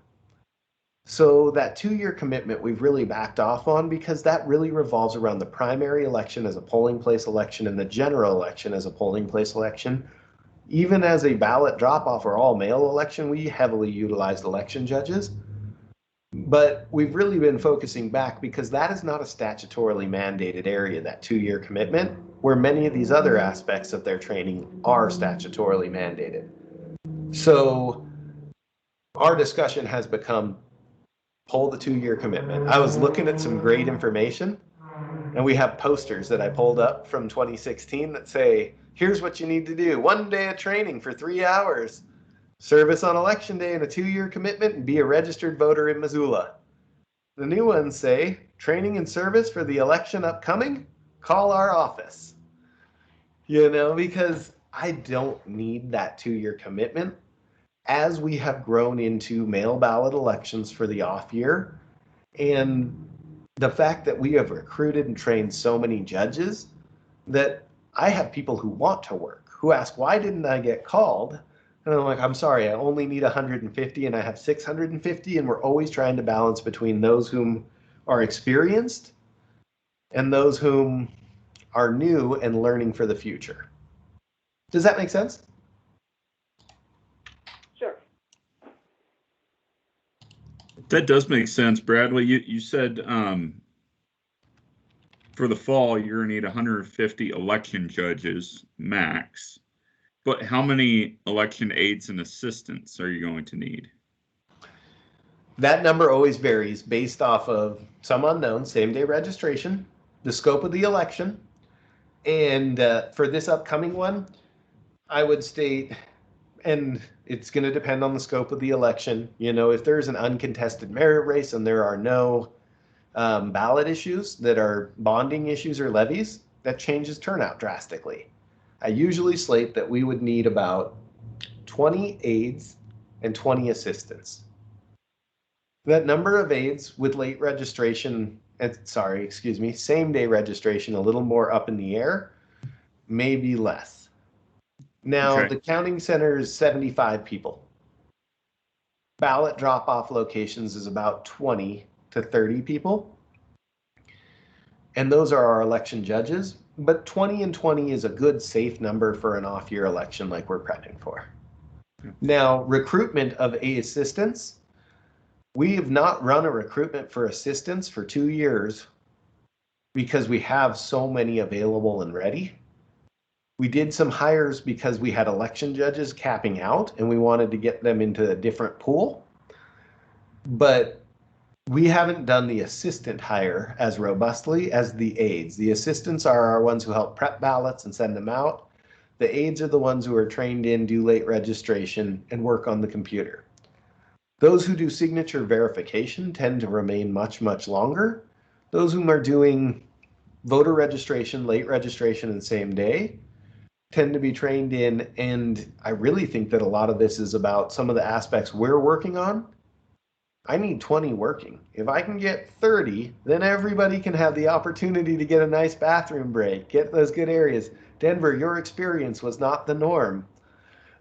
B: So that 2-year commitment we've really backed off on, because that really revolves around the primary election as a polling place election and the general election as a polling place election. Even as a ballot drop-off or all-mail election, we heavily utilized election judges. But we've really been focusing back because that is not a statutorily mandated area, that 2-year commitment, where many of these other aspects of their training are statutorily mandated. So our discussion has become, pull the 2-year commitment. I was looking at some great information, and we have posters that I pulled up from 2016 that say, here's what you need to do. 1 day of training for 3 hours. Service on election day and a 2-year commitment and be a registered voter in Missoula. The new ones say, training and service for the election upcoming, call our office. You know, because I don't need that 2-year commitment. As we have grown into mail ballot elections for the off year, and the fact that we have recruited and trained so many judges, that I have people who want to work, who ask, why didn't I get called? And I'm like, I'm sorry, I only need 150 and I have 650, and we're always trying to balance between those whom are experienced and those whom are new and learning for the future. Does that make sense?
E: Sure.
C: That does make sense, Bradley. You said for the fall you're going to need 150 election judges max. But how many election aides and assistants are you going to need?
B: That number always varies based off of some unknown, same-day registration, the scope of the election, and for this upcoming one, I would state, and it's going to depend on the scope of the election. You know, if there's an uncontested merit race and there are no ballot issues that are bonding issues or levies, that changes turnout drastically. I usually slate that we would need about 20 aides and 20 assistants. That number of aides with late registration, same day registration, a little more up in the air, maybe less. Now,
C: Okay.
B: The counting center is 75 people. Ballot drop-off locations is about 20 to 30 people. And those are our election judges. But 20 and 20 is a good, safe number for an off-year election like we're prepping for. Now, recruitment of assistants. We have not run a recruitment for assistants for 2 years because we have so many available and ready. We did some hires because we had election judges capping out and we wanted to get them into a different pool. But we haven't done the assistant hire as robustly as the aides. The assistants are our ones who help prep ballots and send them out. The aides are the ones who are trained in, do late registration, and work on the computer. Those who do signature verification tend to remain much, much longer. Those whom are doing voter registration, late registration, and same day tend to be trained in, and I really think that a lot of this is about some of the aspects we're working on. I need 20 working. If I can get 30, then everybody can have the opportunity to get a nice bathroom break, get those good areas. Denver, your experience was not the norm.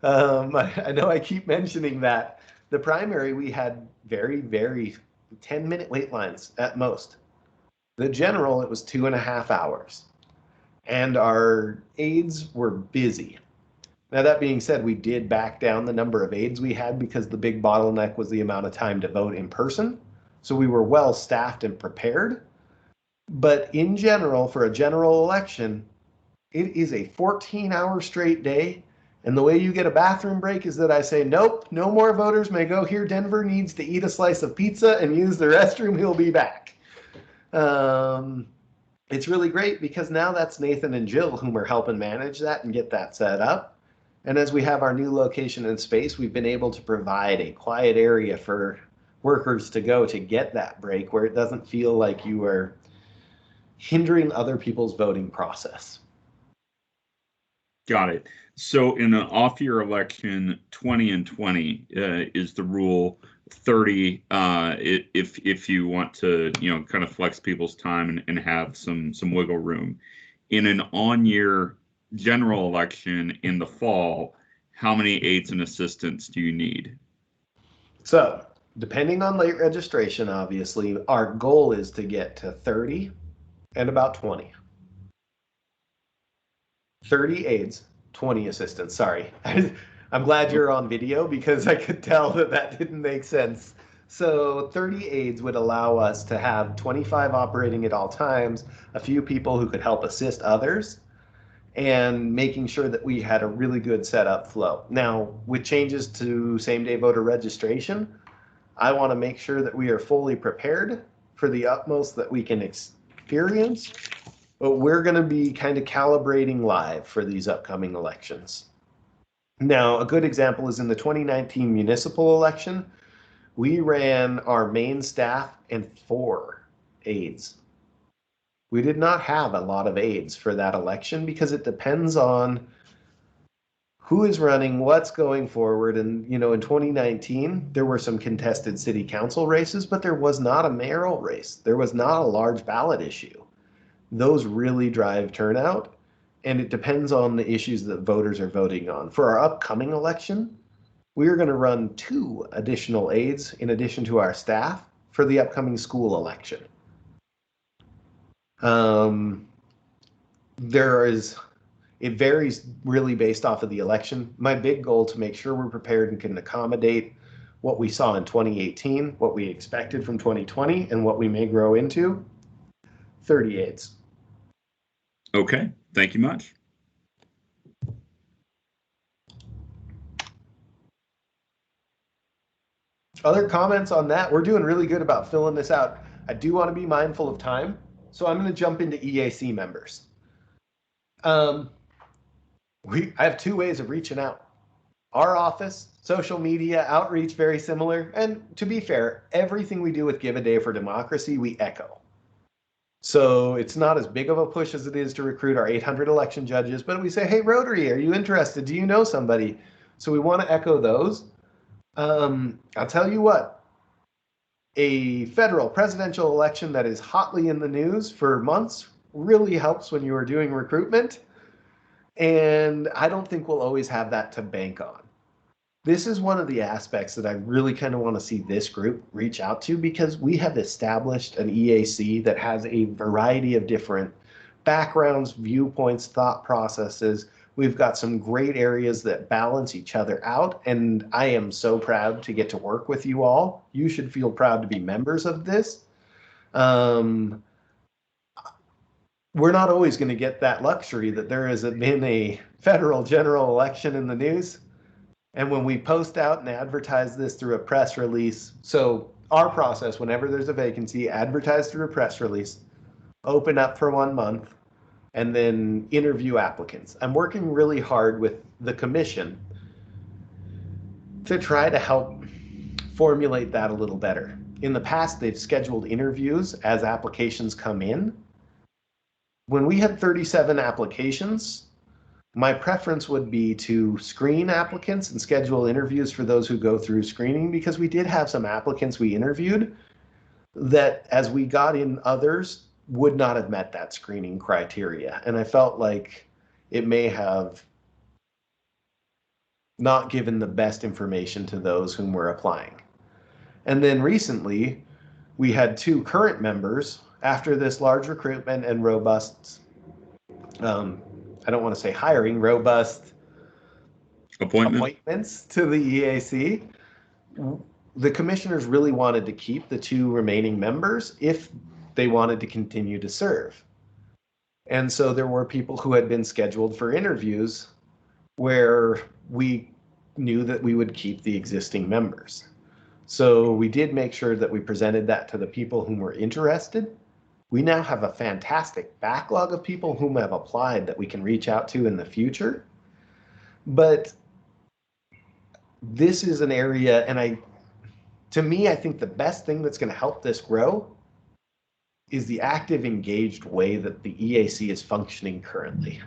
B: I know I keep mentioning that. The primary, we had very, very 10-minute wait lines at most. The general, it was 2.5 hours. And our aides were busy. Now, that being said, we did back down the number of aides we had because the big bottleneck was the amount of time to vote in person. So we were well staffed and prepared. But in general, for a general election, it is a 14-hour straight day. And the way you get a bathroom break is that I say, nope, no more voters may go here. Denver needs to eat a slice of pizza and use the restroom. He'll be back. It's really great because now that's Nathan and Jill whom are helping manage that and get that set up. And as we have our new location and space, we've been able to provide a quiet area for workers to go to get that break where it doesn't feel like you are hindering other people's voting process.
C: Got it. So in an off-year election, 20 and 20 is the rule. 30 if you want to, kind of flex people's time and have some wiggle room. In an on-year general election in the fall, how many aides and assistants do you need?
B: So, depending on late registration, obviously, our goal is to get to 30 and about 20. 30 aides, 20 assistants. Sorry. I'm glad you're on video because I could tell that didn't make sense. So 30 aides would allow us to have 25 operating at all times, a few people who could help assist others, and making sure that we had a really good setup flow. Now, with changes to same-day voter registration, I want to make sure that we are fully prepared for the utmost that we can experience, but we're going to be kind of calibrating live for these upcoming elections. Now, a good example is in the 2019 municipal election, we ran our main staff and 4 aides. We did not have a lot of aides for that election because it depends on who is running, what's going forward. And, in 2019, there were some contested city council races, but there was not a mayoral race. There was not a large ballot issue. Those really drive turnout, and it depends on the issues that voters are voting on. For our upcoming election, we are going to run 2 additional aides in addition to our staff for the upcoming school election. It varies really based off of the election. My big goal to make sure we're prepared and can accommodate what we saw in 2018, what we expected from 2020, and what we may grow into, 30 aides.
C: Okay, thank you much.
B: Other comments on that? We're doing really good about filling this out. I do want to be mindful of time, so I'm going to jump into EAC members. I have 2 ways of reaching out. Our office, social media, outreach, very similar. And to be fair, everything we do with Give a Day for Democracy, we echo. So it's not as big of a push as it is to recruit our 800 election judges, but we say, hey, Rotary, are you interested? Do you know somebody? So we want to echo those. I'll tell you what, a federal presidential election that is hotly in the news for months really helps when you are doing recruitment. And I don't think we'll always have that to bank on. This is one of the aspects that I really kind of want to see this group reach out to, because we have established an EAC that has a variety of different backgrounds, viewpoints, thought processes. We've got some great areas that balance each other out, and I am so proud to get to work with you all. You should feel proud to be members of this. We're not always going to get that luxury that there has been a federal general election in the news. And when we post out and advertise this through a press release, so our process, whenever there's a vacancy, advertise through a press release, open up for 1 month, and then interview applicants. I'm working really hard with the commission to try to help formulate that a little better. In the past, they've scheduled interviews as applications come in. When we had 37 applications, my preference would be to screen applicants and schedule interviews for those who go through screening, because we did have some applicants we interviewed that, as we got in others, would not have met that screening criteria. And I felt like it may have not given the best information to those whom were applying. And then recently, we had 2 current members after this large recruitment and robust, I don't want to say hiring, robust appointments to the EAC. The commissioners really wanted to keep the 2 remaining members if they wanted to continue to serve. And so there were people who had been scheduled for interviews where we knew that we would keep the existing members. So we did make sure that we presented that to the people whom were interested. We now have a fantastic backlog of people whom have applied that we can reach out to in the future. But this is an area, and to me, I think the best thing that's going to help this grow is the active, engaged way that the EAC is functioning currently.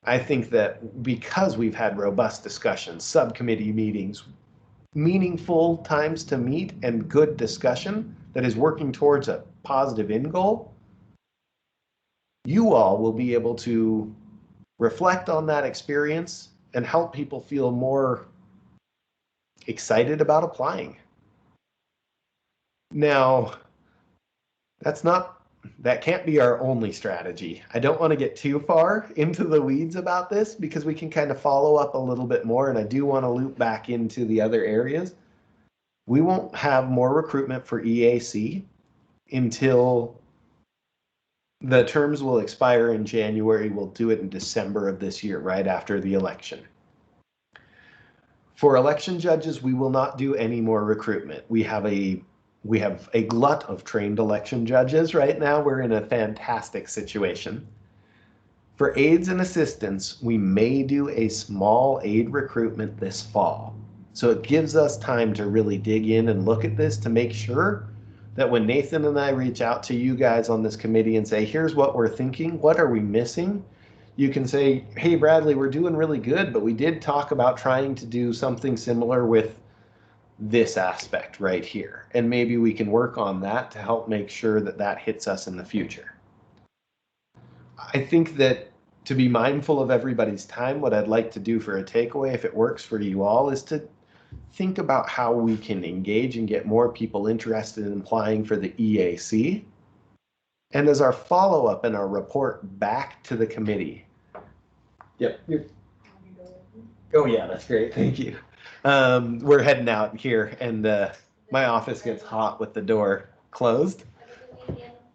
B: I think that because we've had robust discussions, subcommittee meetings, meaningful times to meet, and good discussion that is working towards a positive end goal, you all will be able to reflect on that experience and help people feel more excited about applying. Now, that can't be our only strategy. I don't want to get too far into the weeds about this because we can kind of follow up a little bit more, and I do want to loop back into the other areas. We won't have more recruitment for EAC until the terms will expire in January. We'll do it in December of this year, right after the election. For election judges, we will not do any more recruitment. We have a glut of trained election judges right now. We're in a fantastic situation. For aides and assistants, we may do a small aide recruitment this fall. So it gives us time to really dig in and look at this to make sure that when Nathan and I reach out to you guys on this committee and say, here's what we're thinking, what are we missing? You can say, hey, Bradley, we're doing really good, but we did talk about trying to do something similar with this aspect right here. And maybe we can work on that to help make sure that that hits us in the future. I think that to be mindful of everybody's time, what I'd like to do for a takeaway, if it works for you all, is to think about how we can engage and get more people interested in applying for the EAC. And as our follow-up and our report back to the committee. Yep. Oh yeah, that's great. Thank you. We're heading out here, and my office gets hot with the door closed.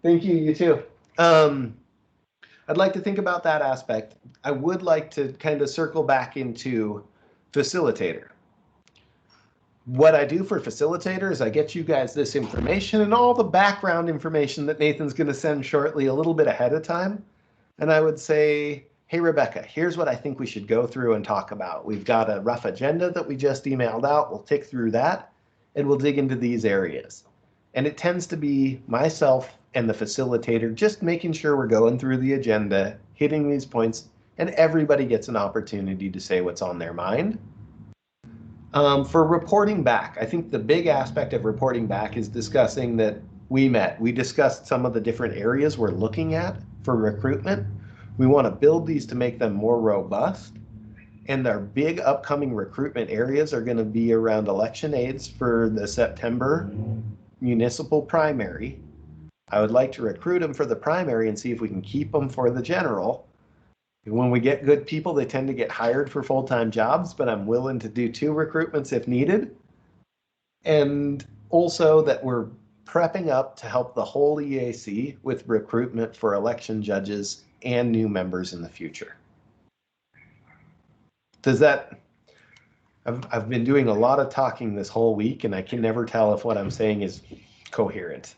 B: Thank you, you too. I'd like to think about that aspect. I would like to kind of circle back into facilitator. What I do for facilitator is I get you guys this information and all the background information that Nathan's going to send shortly a little bit ahead of time. And I would say, hey, Rebecca, here's what I think we should go through and talk about. We've got a rough agenda that we just emailed out. We'll tick through that and we'll dig into these areas. And it tends to be myself and the facilitator just making sure we're going through the agenda, hitting these points, and everybody gets an opportunity to say what's on their mind. For reporting back, I think the big aspect of reporting back is discussing that we discussed some of the different areas we're looking at for recruitment. We want to build these to make them more robust. And our big upcoming recruitment areas are going to be around election aides for the September municipal primary. I would like to recruit them for the primary and see if we can keep them for the general. When we get good people, they tend to get hired for full-time jobs, but I'm willing to do 2 recruitments if needed. And also that we're prepping up to help the whole EAC with recruitment for election judges and new members in the future. Does that, I've been doing a lot of talking this whole week, and I can never tell if what I'm saying is coherent.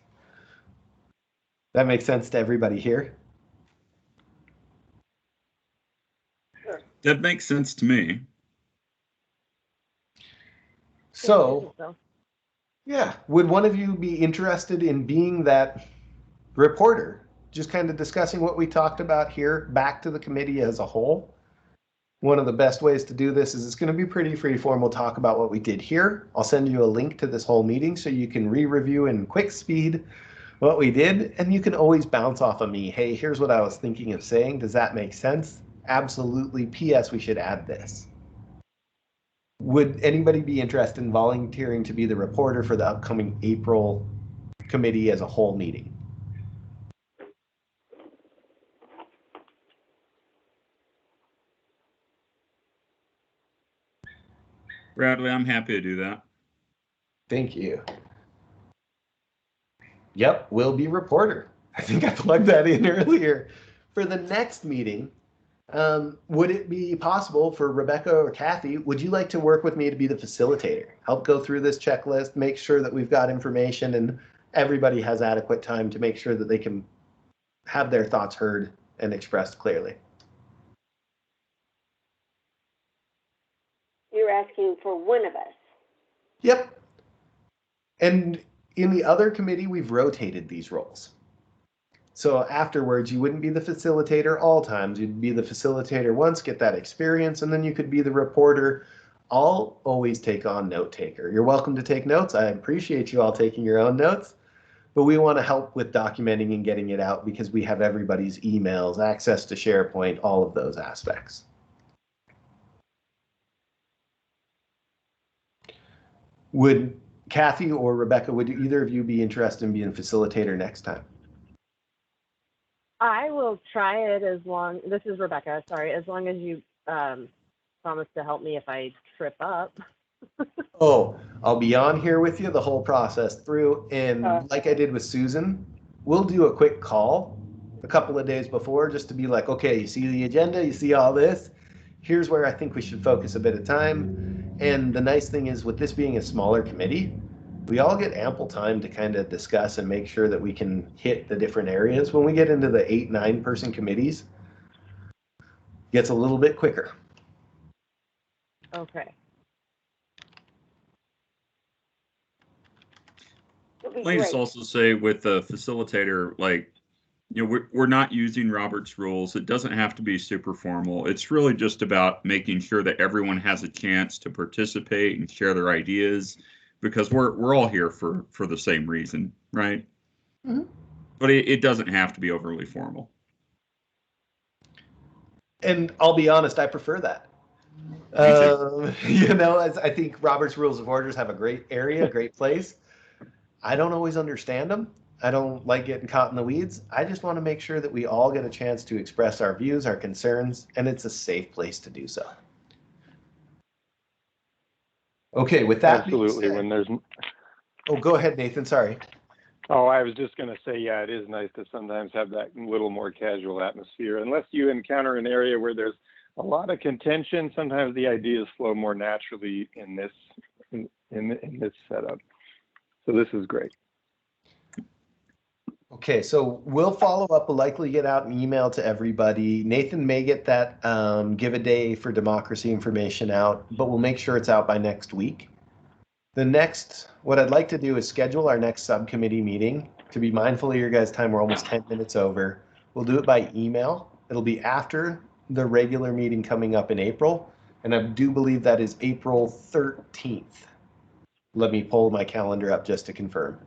B: That makes sense to everybody here?
C: That makes sense to me.
B: So, yeah, would one of you be interested in being that reporter? Just kind of discussing what we talked about here back to the committee as a whole. One of the best ways to do this is it's going to be pretty freeform. We'll talk about what we did here. I'll send you a link to this whole meeting so you can re-review in quick speed what we did. And you can always bounce off of me. Hey, here's what I was thinking of saying. Does that make sense? Absolutely. P.S. We should add this. Would anybody be interested in volunteering to be the reporter for the upcoming April committee as a whole meeting?
C: Bradley, I'm happy to do that.
B: Thank you. Yep, will be reporter. I think I plugged that in earlier. For the next meeting, would it be possible for Rebecca or Kathy, would you like to work with me to be the facilitator? Help go through this checklist, make sure that we've got information and everybody has adequate time to make sure that they can have their thoughts heard and expressed clearly.
D: You're asking for one of us.
B: Yep. And in the other committee, we've rotated these roles. So afterwards, you wouldn't be the facilitator all times. You'd be the facilitator once, get that experience, and then you could be the reporter. I'll always take on note taker. You're welcome to take notes. I appreciate you all taking your own notes, but we want to help with documenting and getting it out because we have everybody's emails, access to SharePoint, all of those aspects. Would Kathy or Rebecca, would either of you be interested in being facilitator next time?
E: I will try it as long, this is Rebecca, sorry, as long as you promise to help me if I trip up.
B: Oh, I'll be on here with you the whole process through. And like I did with Susan, we'll do a quick call a couple of days before just to be like, okay, you see the agenda, you see all this. Here's where I think we should focus a bit of time. And the nice thing is with this being a smaller committee, we all get ample time to kind of discuss and make sure that we can hit the different areas. When we get into the 8-9 person committees, it gets a little bit quicker.
E: Okay.
C: I'd like to also say with the facilitator, like, you know, we're not using Robert's rules. It doesn't have to be super formal. It's really just about making sure that everyone has a chance to participate and share their ideas, because we're all here for the same reason, right? Mm-hmm. But it doesn't have to be overly formal.
B: And I'll be honest, I prefer that. You know, I think Robert's Rules of Orders have a great area, great place. I don't always understand them. I don't like getting caught in the weeds. I just want to make sure that we all get a chance to express our views, our concerns, and it's a safe place to do so. Okay, with that
A: absolutely. When there's
B: oh, go ahead, Nathan. Sorry.
A: Oh, I was just going to say, yeah, it is nice to sometimes have that little more casual atmosphere. Unless you encounter an area where there's a lot of contention, sometimes the ideas flow more naturally in this this setup. So this is great.
B: Okay, so we'll follow up. We'll likely get out an email to everybody. Nathan may get that Give a Day for Democracy information out, but we'll make sure it's out by next week. What I'd like to do is schedule our next subcommittee meeting. To be mindful of your guys' time, we're almost 10 minutes over. We'll do it by email. It'll be after the regular meeting coming up in April, and I do believe that is April 13th. Let me pull my calendar up just to confirm.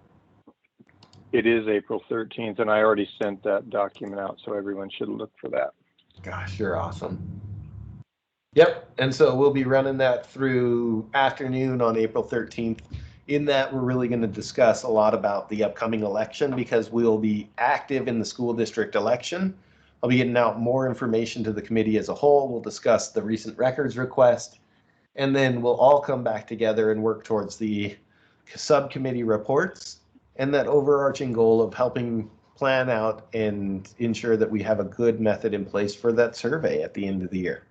A: It is April 13th, and I already sent that document out, so everyone should look for that.
B: Gosh, you're awesome. Yep, and so we'll be running that through afternoon on April 13th. In that, we're really going to discuss a lot about the upcoming election because we'll be active in the school district election. I'll be getting out more information to the committee as a whole. We'll discuss the recent records request, and then we'll all come back together and work towards the subcommittee reports and that overarching goal of helping plan out and ensure that we have a good method in place for that survey at the end of the year.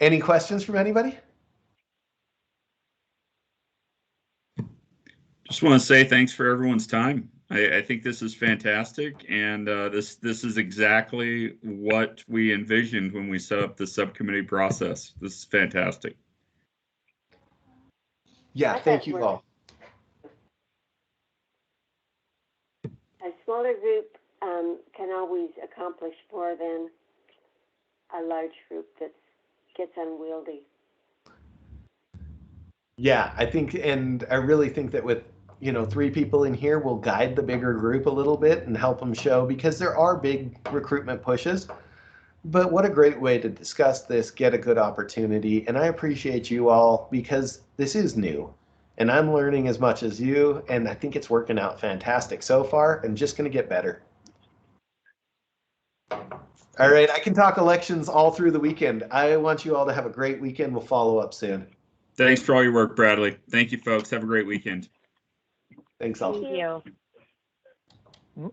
B: Any questions from anybody?
C: Just want to say thanks for everyone's time. I think this is fantastic, and this is exactly what we envisioned when we set up the subcommittee process. This is fantastic.
B: Yeah, thank you all.
D: A smaller group can always accomplish more than a large group that gets unwieldy.
B: Yeah, I think, and I really think that with 3 people in here, we'll guide the bigger group a little bit and help them show, because there are big recruitment pushes. But what a great way to discuss this, get a good opportunity. And I appreciate you all because this is new and I'm learning as much as you. And I think it's working out fantastic so far and just going to get better. All right, I can talk elections all through the weekend. I want you all to have a great weekend. We'll follow up soon.
C: Thanks for all your work, Bradley. Thank you, folks. Have a great weekend.
B: Thanks all.
E: Thank you.